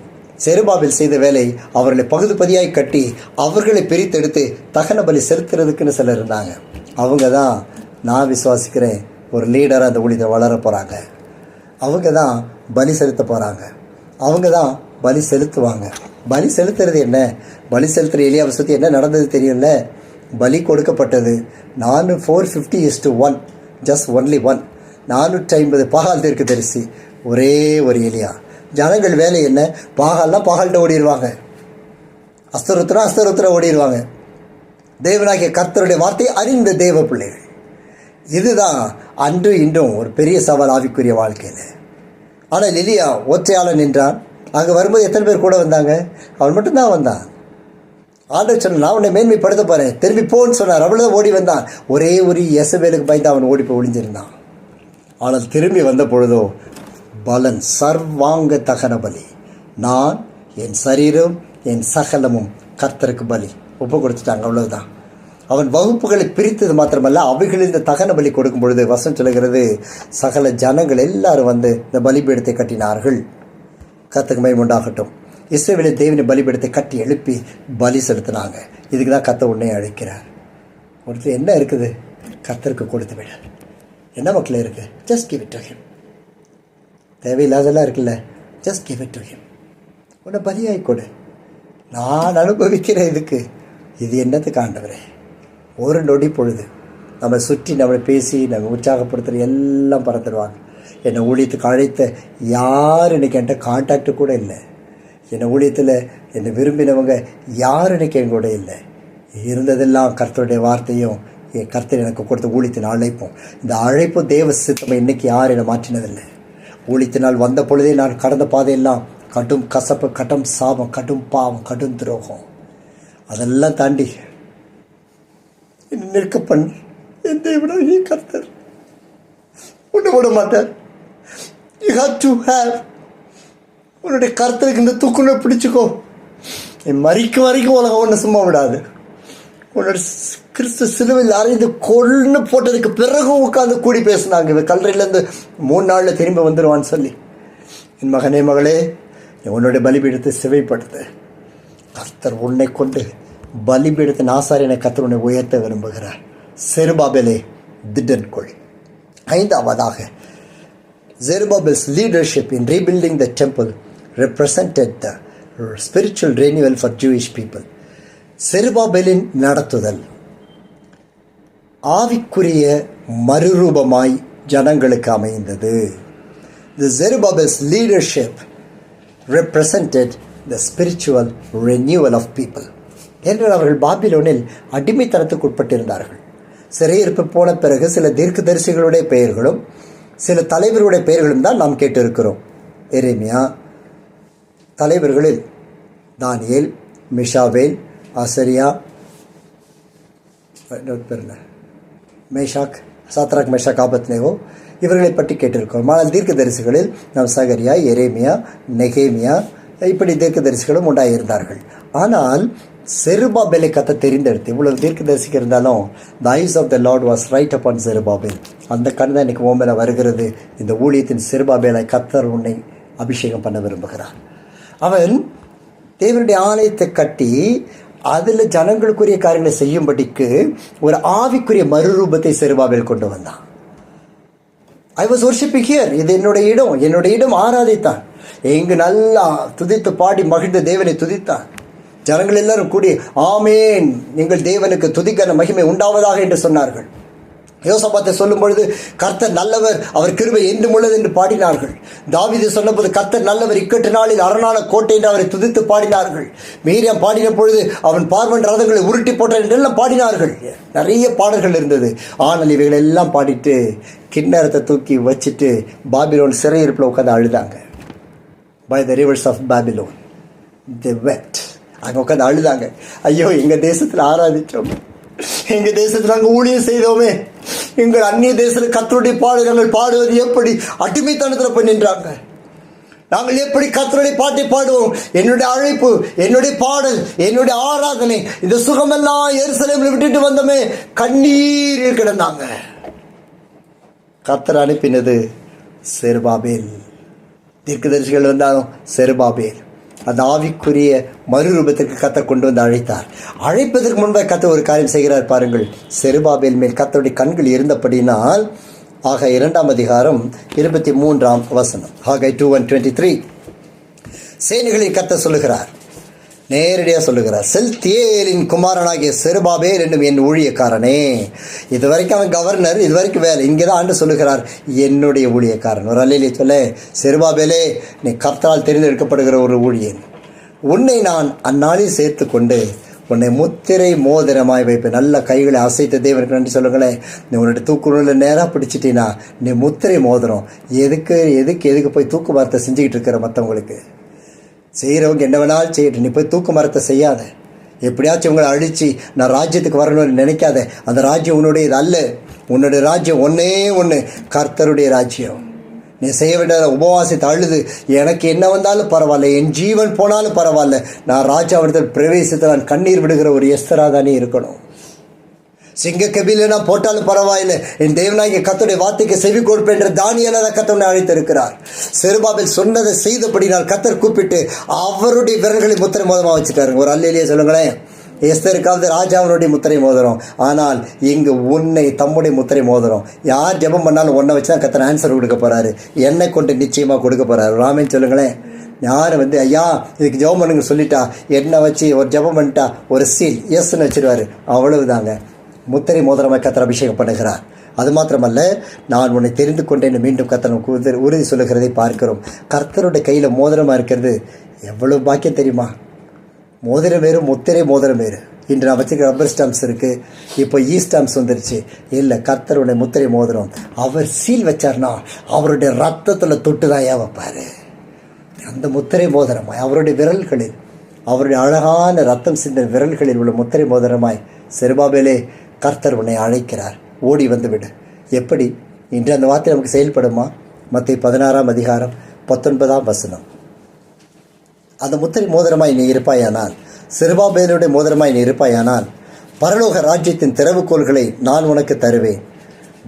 செருபாபேல் செய்த வேலை, அவர்களை பகுதியாய் கட்டி அவர்களை பிரித்தெடுத்து தகன பலி செலுத்துறதுக்குன்னு சிலர் இருந்தாங்க. அவங்க தான் நான் விசுவாசிக்கிறேன் ஒரு லீடராக அந்த ஊழியத்தை வளர போகிறாங்க. அவங்க தான் பலி செலுத்த போகிறாங்க. அவங்க தான் பலி செலுத்துவாங்க. பலி செலுத்துறது என்ன? பலி செலுத்துகிற எலியாவை சுற்றி என்ன நடந்தது தெரியல. பலி கொடுக்கப்பட்டது 450:1, ஜஸ்ட் ஒன்லி 1. 450 பாகால் தீர்க்கதரிசி, ஒரே ஒரு எலியா. ஜனங்கள் வேலை என்ன? பாகால்னால் பாகால்கிட்ட ஓடிடுவாங்க, அஸ்தரோத்திரம் ஓடிடுவாங்க. தேவனாகிய கர்த்தருடைய வார்த்தை அறிந்த தேவ பிள்ளைகள். இதுதான் அன்று இன்றும் ஒரு பெரிய சவால் ஆவிக்குரிய வாழ்க்கையில். ஆனால் எலியா ஒற்றையாளன் நின்றான். அங்கே வரும்போது எத்தனை பேர் கூட வந்தாங்க? அவன் மட்டும்தான் வந்தான். ஆண்டவர் சொன்ன, நான் உன்னை மேன்மைப்படுத்த போகிறேன், திரும்பி போன்னு சொன்னார். அவ்வளோதான் ஓடி வந்தான். ஒரே ஒரு எசபேலுக்கு பயந்து அவன் ஓடி போய் ஒளிஞ்சிருந்தான். ஆனால் திரும்பி வந்த பொழுதோ பலன் சர்வாங்க தகன பலி, நான் என் சரீரம் என் சகலமும் கர்த்தருக்கு பலி ஒப்பு கொடுத்துட்டாங்க. அவ்வளவுதான். அவன் வகுப்புகளை பிரித்தது மாத்திரமல்ல, அவைகளில் இந்த தகன பலி கொடுக்கும் பொழுது வசனம் சொல்லுகிறது, சகல ஜனங்கள் எல்லாரும் வந்து இந்த பலிபீடத்தை கட்டினார்கள். கர்த்தருக்கு மகிமை உண்டாகட்டும். இஸ்ரவேலின் தேவனை பலிபீடத்தை கட்டி எழுப்பி பலி செலுத்தினாங்க. இதுக்கு தான் கர்த்தர் உன்னை அழைக்கிறார். ஒருத்தர் என்ன இருக்குது? கர்த்தருக்கு கொடுத்து விட. என்ன மக்கள் இருக்குது? Just give it to him. தேவையில்லாதெல்லாம் இருக்குல்ல, just give it to him. உன்னை பலியாய் கொடு. நான் அனுபவிக்கிறேன் இதுக்கு. இது என்னத்துக்கு ஆண்டவரே? ஒரு நொடி பொழுது நம்மை சுற்றி நம்மளை பேசி நம்ம உற்சாகப்படுத்துகிற எல்லாம் பறந்துடுவாங்க. என்னை ஊழியத்துக்கு அழைத்த யார் இன்றைக்கி என்கிட்ட கான்டாக்டு கூட இல்லை. என்னை ஊழியத்தில் என்னை விரும்பினவங்க யார் இன்றைக்கி என் கூட இல்லை. இருந்ததெல்லாம் கர்த்தருடைய வார்த்தையும் என் கர்த்தர் எனக்கு கொடுத்த ஊழியத்தின் அழைப்பும். இந்த அழைப்பு தேவ சித்தமை இன்றைக்கி யார் என்னை மாற்றினதில்லை. ஊழியத்தினால் வந்த பொழுதே நான் கடந்த பாதையெல்லாம் கடும் கசப்பு, கடும் சாபம், கடும் பாவம், கடும் துரோகம், அதெல்லாம் தாண்டி நிற்க பண்ணி என் தேவனாகிய கர்த்தர் உன்னை விட மாட்டார். You have to have. உன்னுடைய கர்த்தருக்கு இந்த தூக்குனை பிடிச்சிக்கோ. என் மறிக்கும் வரைக்கும் உலகம் ஒன்று சும்மா விடாது. உன்னோட கிறிஸ்து சிலுவையில் அறைந்து கொன்று போட்டதுக்கு பிறகு உட்காந்து கூடி பேசினாங்க. இவன் கல்லறையிலேருந்து 3 நாளில் திரும்பி வந்துடுவான்னு சொல்லி. என் மகனே மகளே, உன்னுடைய பலிபீடத்தை சிவைப்படுத்த கர்த்தர் உன்னை கொண்டு பலிபீடத்தின் ஆசாரியனை கர்த்தர் உன்னை உயர்த்த விரும்புகிறார். செருபாபேலே திடன் கொள். 5வது, Zerubbabel's leadership in rebuilding the temple represented the spiritual renewal for Jewish people. செருபாபேலின் நடத்துதல் ஆவிக்குரிய மறுரூபமாய் ஜனங்களுக்கு அமைந்தது. The Zerubbabel's leadership represented the spiritual renewal of people. என்று அவர்கள் பாபிலோனில் அடிமைத்தனத்துக்கு உட்பட்டிருந்தார்கள். சிறையிருப்பு போன பிறகு சில தீர்க்கதரிசிகளுடைய பெயர்களும் சில தலைவர்களுடைய பெயர்களும் தான் நாம் கேட்டிருக்கிறோம். எரேமியா, தலைவர்களில் தானியேல், மிஷாவேல், ஆசரியா, மேஷாக், சாத்ராக், மேஷாக், ஆபத்நேகோ, இவர்களை பற்றி கேட்டிருக்கிறோம். ஆனால் தீர்க்கதரிசிகளில் நாம் சகரியா, எரேமியா, நெகேமியா, இப்படி தீர்க்கதரிசிகளும் உண்டாயிருந்தார்கள். ஆனால் செருபாபேலை கர்த்தர் தெரிந்தெடுத்து, இவ்வளவு தீர்க்கதரிசிக்கு இருந்தாலும் the eyes of the Lord was right upon Zerubbabel. அந்த கண் தான் இன்னைக்கு ஓமேல வருகிறது. இந்த ஊழியத்தின் செருபாபேலை கர்த்தர் உன்னை அபிஷேகம் பண்ண விரும்புகிறார். அவன் தேவனுடைய ஆலயத்தை கட்டி அதில் ஜனங்களுக்குரிய காரியங்களை செய்யும்படிக்கு ஒரு ஆவிக்குரிய மறுரூபத்தை செருபாபேல் கொண்டு வந்தான். I was worshipping here. இது என்னுடைய இடம் ஆராதித்தான். எங்கு நல்லா துதித்து பாடி மகிழ்ந்த தேவனை துதித்தான். ஜனங்கள் எல்லாரும் கூடி ஆமேன், எங்கள் தேவனுக்கு துதிக்கான மகிமை உண்டாவதாக என்று சொன்னார்கள். யோசபாத்தை சொல்லும் பொழுது கர்த்தர் நல்லவர், அவர் கிருபை என்றும் உள்ளது என்று பாடினார்கள். தாவீது சொன்னபோது கர்த்தர் நல்லவர், இக்கட்டு நாளில் அரணான கோட்டை என்று அவரை துதித்து பாடினார்கள். மீரியாம் பாடின பொழுது அவன் பார்வன் ரதங்களை உருட்டி போட்டார் என்றெல்லாம் பாடினார்கள். நிறைய பாடல்கள் இருந்தது. ஆனால் இவைகள் எல்லாம் பாடிட்டு கிண்ணறத்தை தூக்கி வச்சுட்டு பாபிலோன் சிறையிருப்பில் உட்காந்து அழுதாங்க. By the rivers of Babylon they wept. அங்கே உட்காந்து அழுதாங்க. ஐயோ, எங்கள் தேசத்தில் ஆராதித்தோமே, எங்கள் தேசத்தில் நாங்கள் ஊழியம் செய்தோமே, எங்கள் அந்நிய தேசத்தில் கர்த்தருடைய பாடல்கள் பாடுவது எப்படி அடிமைத்தனத்தில் போய் நின்றாங்க. நாங்கள் எப்படி கர்த்தருடைய பாட்டை பாடுவோம்? என்னுடைய அழைப்பு, என்னுடைய பாடல், என்னுடைய ஆராதனை, இந்த சுகமெல்லாம் எருசலேமில் விட்டுட்டு வந்தோமே, கண்ணீரில் கிடந்தாங்க. கர்த்தர் அனுப்பினது செருபாபேல். தீர்க்கதரிசிகள் வந்தாலும் செருபாபேல். அந்த ஆவிக்குரிய மறுரூபத்திற்கு கர்த்தர் கொண்டு வந்து அழைத்தார். அழைப்பதற்கு முன்பாக கர்த்தர் ஒரு காரியம் செய்கிறார் பாருங்கள். செருபாபேல் மேல் கர்த்தருடைய கண்கள் இருந்தபடினால், ஆக 2ஆம் அதிகாரம் 23ஆம் வசனம், ஆகை 2:23, சேனைகளின் கர்த்தர் சொல்லுகிறார், நேரடியாக சொல்லுகிறார், செல்தியேலின் குமாரனாகிய செருபாபேல் என்னும் என் ஊழியக்காரனே. இதுவரைக்கும் அவன் கவர்னர், இதுவரைக்கும் வேலை. இங்கே தான் ஆண்டு சொல்லுகிறார், என்னுடைய ஊழியக்காரன். ஒரு அல்லையிலே சொல்ல, செருபாபேலே, நீ கர்த்தரால் தேர்ந்தெடுக்கப்படுகிற ஒரு ஊழியன். உன்னை நான் அந்நாளில் சேர்த்து கொண்டு உன்னை முத்திரை மோதிரமாய் வைப்பேன். நல்ல கைகளை அசைத்த தேவனுக்கு நன்றி சொல்லுங்களேன். நீ உன்னுடைய தூக்குநூலில் நேராக பிடிச்சிட்டினா நீ முத்திரை மோதிரம். எதுக்கு போய் தூக்கு மரத்தை செஞ்சுக்கிட்டு இருக்கிற? மற்றவங்களுக்கு செய்கிறவங்க என்ன வேணாலும் செய்யட்டு, நீ போய் தூக்கு மரத்தை செய்யாத. எப்படியாச்சும் உங்களை அழித்து நான் ராஜ்யத்துக்கு வரணும்னு நினைக்காத. அந்த ராஜ்யம் உன்னுடையது அல்ல. உன்னுடைய ராஜ்யம் ஒன்றே ஒன்று, கர்த்தருடைய ராஜ்யம். நீ செய்ய வேண்டியதை உபவாசித்து அழுது, எனக்கு என்ன வந்தாலும் பரவாயில்ல, என் ஜீவன் போனாலும் பரவாயில்ல, நான் ராஜாவிடத்தில் பிரவேசித்து நான் கண்ணீர் விடுகிற ஒரு எஸ்தரா தானே இருக்கணும். சிங்க கபில நான் போட்டாலும் பரவாயில்லை, என் தேவனாகிய கர்த்தருடைய வார்த்தைக்கு செவி கொடுப்பேன் என்று தானியேலை கர்த்தர் அழைத்திருக்கிறார். செருபாபேல் சொன்னதை செய்தபடினால் கர்த்தர் கூப்பிட்டு அவருடைய விரல்களை முத்திரை மோதிரமாக வச்சுட்டாருங்க. ஒரு அல்லையிலேயே சொல்லுங்களேன். எஸ்தருக்காவது ராஜாவினுடைய முத்திரை மோதிரம், ஆனால் இங்கு உன்னை தம்முடைய முத்திரை மோதிரம். யார் ஜெபம் பண்ணாலும் ஒன்றை வச்சு தான் கர்த்தர் ஆன்சர் கொடுக்க போகிறாரு. என்னை கொண்டு நிச்சயமாக கொடுக்க போகிறாரு. ராமன் சொல்லுங்களேன். யார் ஐயா இதுக்கு ஜெபம் பண்ணுங்க சொல்லிட்டா, என்னை வச்சு ஒரு ஜெபம் பண்ணிட்டா ஒரு சீல் எஸ்ன்னு வச்சிருவாரு. அவ்வளவுதாங்க. முத்திரை மோதிரமாக கர்த்தர் அபிஷேகம் பண்ணுகிறார். அது மாத்திரமல்ல, நான் உன்னை தெரிந்து கொண்டேன் மீண்டும் கர்த்தர் உறுதி சொல்லுகிறதை பார்க்கிறோம். கர்த்தருடைய கையில் மோதிரமாக இருக்கிறது எவ்வளவு பாக்கியம் தெரியுமா? மோதிரம் வேறு, முத்திரை மோதிரம் வேறு. இன்று நான் வச்சுக்கிற ரப்பர் ஸ்டாம்ப்ஸ் இருக்குது, இப்போ ஸ்டாம்ப்ஸ் வந்துருச்சு. இல்லை, கர்த்தருடைய முத்திரை மோதிரம். அவர் சீல் வச்சார்னா அவருடைய ரத்தத்தில் தொட்டு தான் வைப்பார். அந்த முத்திரை மோதிரமாய் அவருடைய விரல்களில், அவருடைய அழகான ரத்தம் சிந்த விரல்களில் உள்ள முத்திரை மோதிரமாய் செருபாபேலே, கர்த்தர் உன்னை அழைக்கிறார். ஓடி வந்துவிடு. எப்படி? இன்று அந்த வார்த்தை நமக்கு செயல்படுமா? மத்தேயு 16ஆம் அதிகாரம் 19ஆம் வசனம். அந்த முத்திரை மோதிரமாய் நீ இருப்பாயானால், செருபாபேலுடைய மோதிரமாய் நீ இருப்பாயானால், பரலோக ராஜ்யத்தின் திறவுகோல்களை நான் உனக்கு தருவேன்.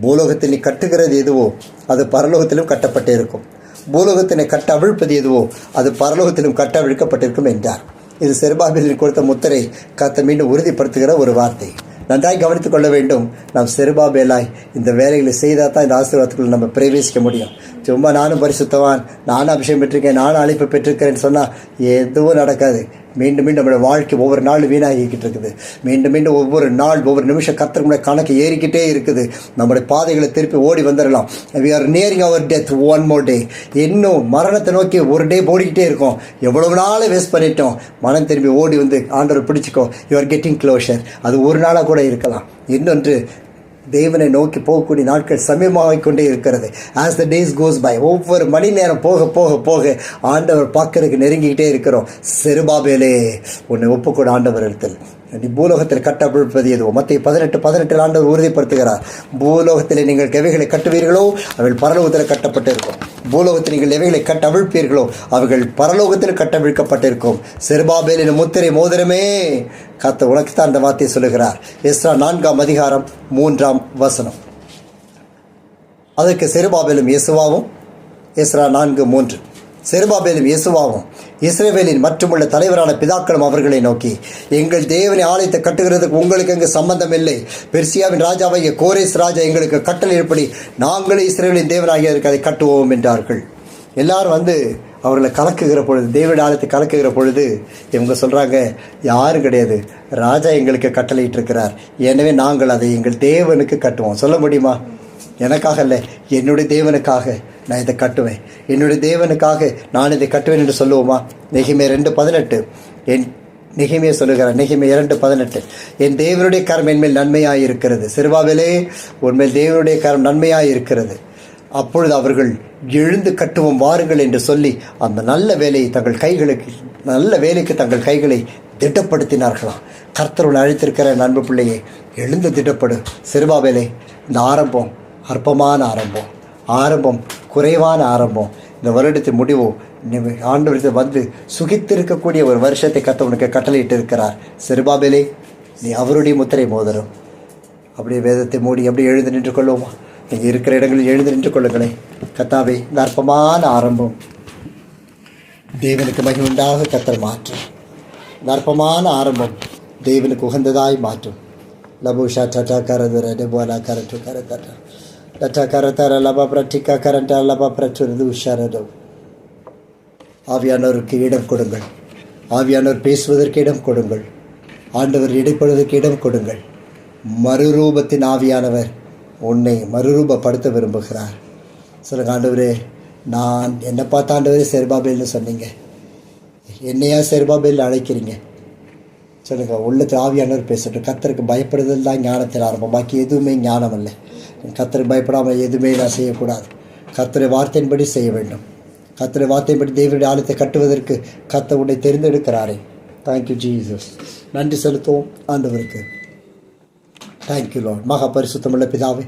பூலோகத்தில் நீ கட்டுகிறது எதுவோ அது பரலோகத்திலும் கட்டப்பட்டு இருக்கும். பூலோகத்தினை கட்ட அவிழ்ப்பது எதுவோ அது பரலோகத்திலும் கட்ட அவிழ்க்கப்பட்டிருக்கும் என்றார். இது செருபாபேலில் கொடுத்த முத்திரை கர்த்தர் மீண்டும் உறுதிப்படுத்துகிற ஒரு வார்த்தை. நன்றாய் கவனித்துக் கொள்ள வேண்டும். நாம் செருபாபேலாய் இந்த வேலைகளை செய்தால் தான் இந்த ஆசீர்வாதத்துக்குள்ள நம்ம பிரவேசிக்க முடியும். சும்மா நானும் பரிசுத்தவான், நானும் அபிஷேகம் பெற்றிருக்கேன், நானும் அழைப்பு பெற்றிருக்கிறேன்னு சொன்னால் எதுவும் நடக்காது. மீண்டும் நம்மளுடைய வாழ்க்கை ஒவ்வொரு நாள் வீணாகிக்கிட்டு இருக்குது. மீண்டும் ஒவ்வொரு நாள் ஒவ்வொரு நிமிஷம் கர்த்தருடைய கணக்கு ஏறிக்கிட்டே இருக்குது. நம்முடைய பாதைகளை திருப்பி ஓடி வந்துடலாம். we are nearing our death one more day. இன்னும் மரணத்தை நோக்கி ஒரு டே ஓடிக்கிட்டே இருக்கோம். எவ்வளவு நாளை வேஸ்ட் பண்ணிட்டோம். மனம் திரும்பி ஓடி வந்து ஆண்டவர் பிடிச்சிக்கோ. you are getting closer. அது ஒரு நாளாக கூட இருக்கலாம். இன்னொன்று, தேவனை நோக்கி போகக்கூடிய நாட்கள் சமயமாகிக் கொண்டே இருக்கிறது. As the days goes by, ஒவ்வொரு மணி நேரம் போக போக போக ஆண்டவர் பார்க்கறதுக்கு நெருங்கிக்கிட்டே இருக்கிறோம். செருபாபேலே, உன்னை ஒப்புக்கொடு ஆண்டவர் இடத்தில். நீ பூலோகத்தில் கட்டவிழ்ப்பது எதுவோ மத்தேயு 18:18 ஆண்டவர் உறுதிப்படுத்துகிறார். பூலோகத்தில் நீங்கள் எவைகளை கட்டுவீர்களோ அவைகள் பரலோகத்தில் கட்டப்பட்டிருக்கும். பூலோகத்தில் நீங்கள் எவைகளை கட்டவிழ்ப்பீர்களோ அவைகள் பரலோகத்தில் கட்டவிழ்க்கப்பட்டிருக்கும். செருபாபேலின் முத்திரை மோதிரமே, கர்த்தர் உனக்குத்தான் அந்த வார்த்தையை சொல்லுகிறார். எஸ்றா 4ஆம் அதிகாரம் 3ஆம் வசனம். அதற்கு செருபாபேலும் யெசுவாவும், எஸ்றா 4:3, செருபாபேலும் யெசுவாவும் இஸ்ரவேலின் மற்றுமுள்ள தலைவரான பிதாக்களும் அவர்களை நோக்கி, எங்கள் தேவனை ஆலயத்தை கட்டுகிறதுக்கு உங்களுக்கு எங்கு சம்பந்தம் இல்லை. பெர்சியாவின் ராஜாவாகிய கோரேஸ் ராஜா எங்களுக்கு கட்டளை இருப்படி நாங்களே இஸ்ரவேலின் தேவனாகிய அதை கட்டுவோம் என்றார்கள். எல்லாரும் அவர்களை கலக்குகிற பொழுது, தேவனுடைய ஆலயத்தை கலக்குகிற பொழுது இவங்க சொல்கிறாங்க, யாரும் கிடையாது, ராஜா எங்களுக்கு கட்டளையிட்டு இருக்கிறார், எனவே நாங்கள் அதை எங்கள் தேவனுக்கு கட்டுவோம். சொல்ல முடியுமா? எனக்காக இல்லை, என்னுடைய தேவனுக்காக நான் இதை கட்டுவேன், என்னுடைய தேவனுக்காக நான் இதை கட்டுவேன் என்று சொல்லுவோமா? நெகேமியா 2:18 நெகேமியா சொல்லுகிறார். நெகேமியா 2:18, என் தேவனுடைய கரம் என்மேல் நன்மையாக இருக்கிறது. செருபாபேலே, உன்மேல் தேவனுடைய கரம் நன்மையாக இருக்கிறது. அப்பொழுது அவர்கள் எழுந்து கட்டுவோம் வாருங்கள் என்று சொல்லி அந்த நல்ல வேலைக்கு தங்கள் கைகளை திட்டப்படுத்தினார்களாம். கர்த்தருடன் அழைத்திருக்கிற நண்பு பிள்ளையை, எழுந்து திட்டப்படு. செருபாபேலே, இந்த ஆரம்பம் அற்பமான ஆரம்பம் குறைவான ஆரம்பம். இந்த வருடத்தின் முடிவோ ஆண்டவரத்தில் சுகித்திருக்கக்கூடிய ஒரு வருஷத்தை கர்த்தர் உனக்கு கட்டளையிட்டு இருக்கிறார். செருபாபேலே, நீ அவருடைய முத்திரை மோதிரம். அப்படியே வேதத்தை மூடி அப்படியே எழுந்து நின்று கொள்வோமா? நீங்கள் இருக்கிற இடங்களில் எழுந்து நின்று கொள்ளுங்களேன். கர்த்தாவே, இந்த அற்பமான ஆரம்பம் தேவனுக்கு மகிமுண்டாக கத்தர் மாற்றும். நற்பமான ஆரம்பம் தேவனுக்கு உகந்ததாய் மாற்றும். லபுஷா டட்டா கரதுர டெபோலா கரட்டு கரத்தட்ட டட்டா கரத்தர லபா பிரட்டிக்கா கரண்டா லபா பிரச்சுறது உஷாரதோ. ஆவியானவருக்கு இடம் கொடுங்கள். ஆவியானவர் பேசுவதற்கு இடம் கொடுங்கள். ஆண்டவர் இடைப்படுவதற்கு இடம் கொடுங்கள். மறுரூபத்தின் ஆவியானவர் உன்னை மறுரூபப்படுத்த விரும்புகிறார். சொல்லுங்க, ஆண்டவரே, நான் என்னை பார்த்த ஆண்டவரே செருபாபேல்னு சொன்னீங்க, என்னையா செருபாபேல் அழைக்கிறீங்க? சொல்லுங்க, உள்ளத்தில் ஆவியானவர் பேசட்டும். கர்த்தருக்கு பயப்படுதல் தான் ஞானத்தில் ஆரம்பம். பாக்கி எதுவுமே ஞானம் இல்லை. கர்த்தருக்கு பயப்படாமல் எதுவுமே நான் செய்யக்கூடாது. கர்த்தரை வார்த்தையின்படி செய்ய வேண்டும். கர்த்தரை வார்த்தையின்படி தேவனுடைய ஆலயத்தை கட்டுவதற்கு கர்த்தர் உன்னை தெரிந்தெடுக்கிறாரே. Thank you Jesus. நன்றி செலுத்துவோம் ஆண்டவருக்கு. Thank you Lord. மகா பரிசுத்தமுள்ள பிதாவே,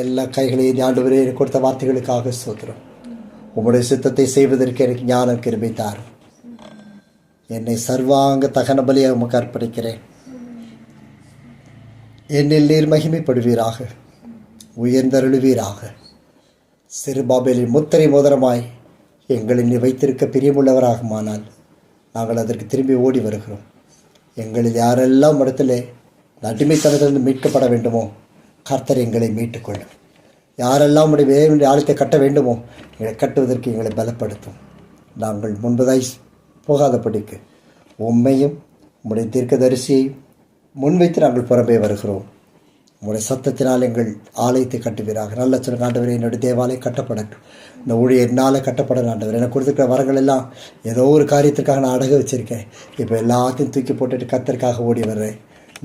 எல்லா கைகளையும் ஆண்டவரே கொடுத்த வார்த்தைகளுக்காக ஸ்தோத்திரம். உம்முடைய சித்தத்தை செய்வதற்கு எனக்கு ஞானம் கிருபை தாரும். என்னை சர்வாங்க தகன பலியாக உமக்கு அர்ப்பணிக்கிறேன். என்னில் நீர் மகிமைப்படுவீராக, உயர்ந்தருளுவீராக. செருபாபேலின் முத்திரை மோதிரமாய் எங்களை நீ வைத்திருக்க பிரியமுள்ளவராகுமானால் நாங்கள் அதற்கு திரும்பி ஓடி வருகிறோம். எங்களில் யாரெல்லாம் இடத்துல அடிமைத்தனத்திலிருந்து மீட்கப்பட வேண்டுமோ கர்த்தர் எங்களை மீட்டுக்கொள்ளும். யாரெல்லாம் உடைய வேண்டிய ஆலயத்தை கட்ட வேண்டுமோ எங்களை கட்டுவதற்கு எங்களை பலப்படுத்தும். நாங்கள் முன்பதாய் போகாதபடிக்கு உம்மையும் உம்முடைய தீர்க்கதரிசியையும் முன்வைத்து நாங்கள் புறம்பே வருகிறோம். உங்களுடைய சத்தத்தினால் எங்கள் ஆலயத்தை கட்டுவீராக. நல்ல சொல்லுங்க ஆண்டவரே, என்னுடைய தேவாலயம் கட்டப்படட்டும். இந்த ஊழிய என்னால் கட்டப்பட ஆண்டவர். எனக்கு கொடுத்துருக்கிற வரங்கள் எல்லாம் ஏதோ ஒரு காரியத்திற்காக நான் அடகு வச்சுருக்கேன். இப்போ எல்லாத்தையும் தூக்கி போட்டுட்டு கர்த்தருக்காக ஓடி வர்றேன்.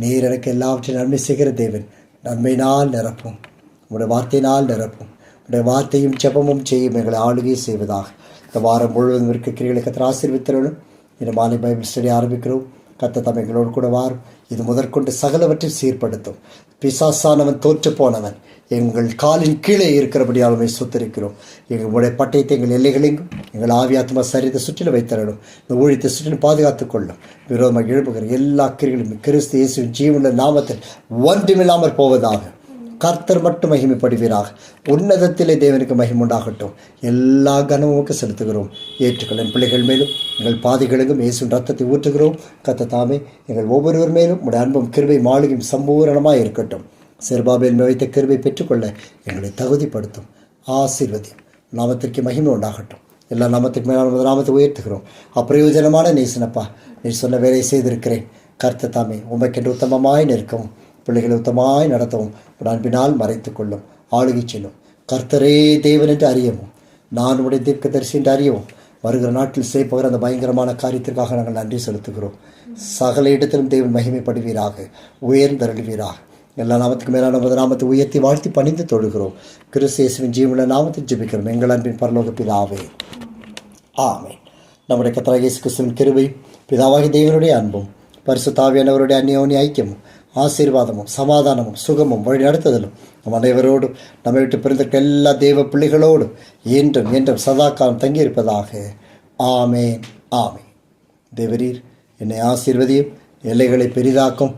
நீர் எனக்கு எல்லாவற்றையும் நன்மை செய்கிற தேவன். நன்மையினால் நிரப்பும், உங்களுடைய வார்த்தையினால் நிரப்பும். உங்களுடைய வார்த்தையும் ஜெபமும் செய்யும் எங்களை ஆளுகை செய்வதாக. இந்த வாரம் முழுவதும் இருக்க கிரிகளை கர்த்தர் ஆசீர்வதித்தருளும். இந்த மாலை பைபிள் ஸ்டடி ஆரம்பிக்கிறோம். கர்த்தர் தாம் எங்களோடு கூட வாரும். இது முதற்கொண்டு சகலவற்றையும் சீர்படுத்தும். பிசாசானவன் தோற்று போனவன் எங்கள் காலின் கீழே இருக்கிறபடியாலுமே சுத்தரிக்கிறோம். எங்களுடைய பட்டயத்தை எங்கள் எல்லைகளையும் எங்கள் ஆவியாத்மா சரீரத்தை சுற்றிலும் வைத்தரணும். இந்த ஊழியத்தை சுற்றிலும் பாதுகாத்துக் கொள்ளும். விரோதமாக எழுப்புகிற எல்லா கிரிகளும் கிறிஸ்து இயேசுவின் ஜீவனுள்ள நாமத்தில் ஒன்றுமில்லாமற் போவதாக. கர்த்தர் மட்டும் மகிமைப்படுவீராக. உன்னதத்திலே தேவனுக்கு மகிமுண்டாகட்டும். எல்லா கனமுக்கு செலுத்துகிறோம். ஏற்றுக்கொள்ளும் பிள்ளைகள் மேலும் எங்கள் பாதைகளுக்கும் இயேசுவின் ரத்தத்தை ஊற்றுகிறோம். கர்த்தர் தாமே எங்கள் ஒவ்வொருவர் மேலும் உடைய அன்பும் கிருபை மாளிகையும் சம்பூரணமாக இருக்கட்டும். செருபாபேல் வைத்த கிருபை பெற்றுக்கொள்ள எங்களை தகுதிப்படுத்தும். ஆசீர்வதியும். நாமத்திற்கு மகிமை உண்டாகட்டும். எல்லா நாமத்துக்கு மேலான நாமத்தை உயர்த்துகிறோம். அப்பிரயோஜனமான நேசனப்பா, நீ சொன்ன வேலையை செய்திருக்கிறேன். கர்த்தர் தாமே உமைக்கென்று உத்தமமாய் நிற்கவும் பிள்ளைகளை உத்தமாய் நடத்தவும் அன்பினால் மறைத்து கொள்ளும். ஆளுகை செல்லும். கர்த்தரே தேவன் என்று அறியவும், நான் உடைய தீர்க்கதரிசி என்று அறியவும் வருகிற நாட்டில் செய்யப்போகிற அந்த பயங்கரமான காரியத்திற்காக நாங்கள் நன்றி செலுத்துகிறோம். சகல இடத்திலும் தேவன் மகிமைப்படுவீராக, உயர்ந்தருளுவீராக. எல்லா நாமத்துக்கு மேலான நமது நாமத்தை உயர்த்தி வாழ்த்தி பணிந்து தொழுகிறோம். கிறிஸ்து இயேசுவின் ஜீவனுள்ள நாமத்தை ஜெபிக்கிறோம். எங்கள் அன்பின் பரலோக பிதாவே, ஆமென். நம்முடைய கர்த்தராகிய இயேசு கிறிஸ்துவின் கிருபை, பிதாவாகிய தேவனுடைய அன்பும் பரிசுத்த ஆவியானவருடைய அந்யோன்ய ஐக்கியமும் ஆசீர்வாதமும் சமாதானமும் சுகமும் வழி நடத்துதலும் நம் அனைவரோடும் நம்மை விட்டு பிறந்த எல்லா தேவ பிள்ளைகளோடும் என்றும் என்றும் சதாகாலம் தங்கியிருப்பதாக. ஆமேன், ஆமேன். தேவரீர் என்னை ஆசீர்வதியும், எல்லைகளை பெரிதாக்கும்.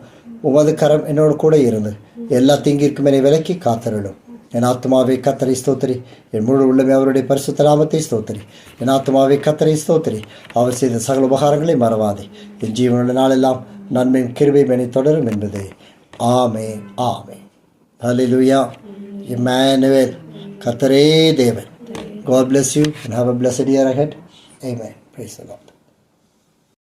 உமது கரம் என்னோடு கூட இருந்து எல்லா தீங்கிற்கும் என்னை விலக்கி காத்தருளும். என் ஆத்மாவை கர்த்தரை ஸ்தோத்திரி, என் முழு உள்ளமே அவருடைய பரிசுத்த நாமத்தை ஸ்தோத்திரி. என் ஆத்மாவை கர்த்தரை ஸ்தோத்திரி, அவர் செய்த சகல உபகாரங்களை மறவாதே. என் ஜீவனுள்ள நாளெல்லாம் நன்மையும் கிருபையும் என்னை தொடரும் என்பதே. ஆமென், ஆமென். ஹல்லேலூயா. இம்மானுவேல், கர்த்தரே தேவன். God bless you and have a blessed year ahead. Amen. Praise the Lord.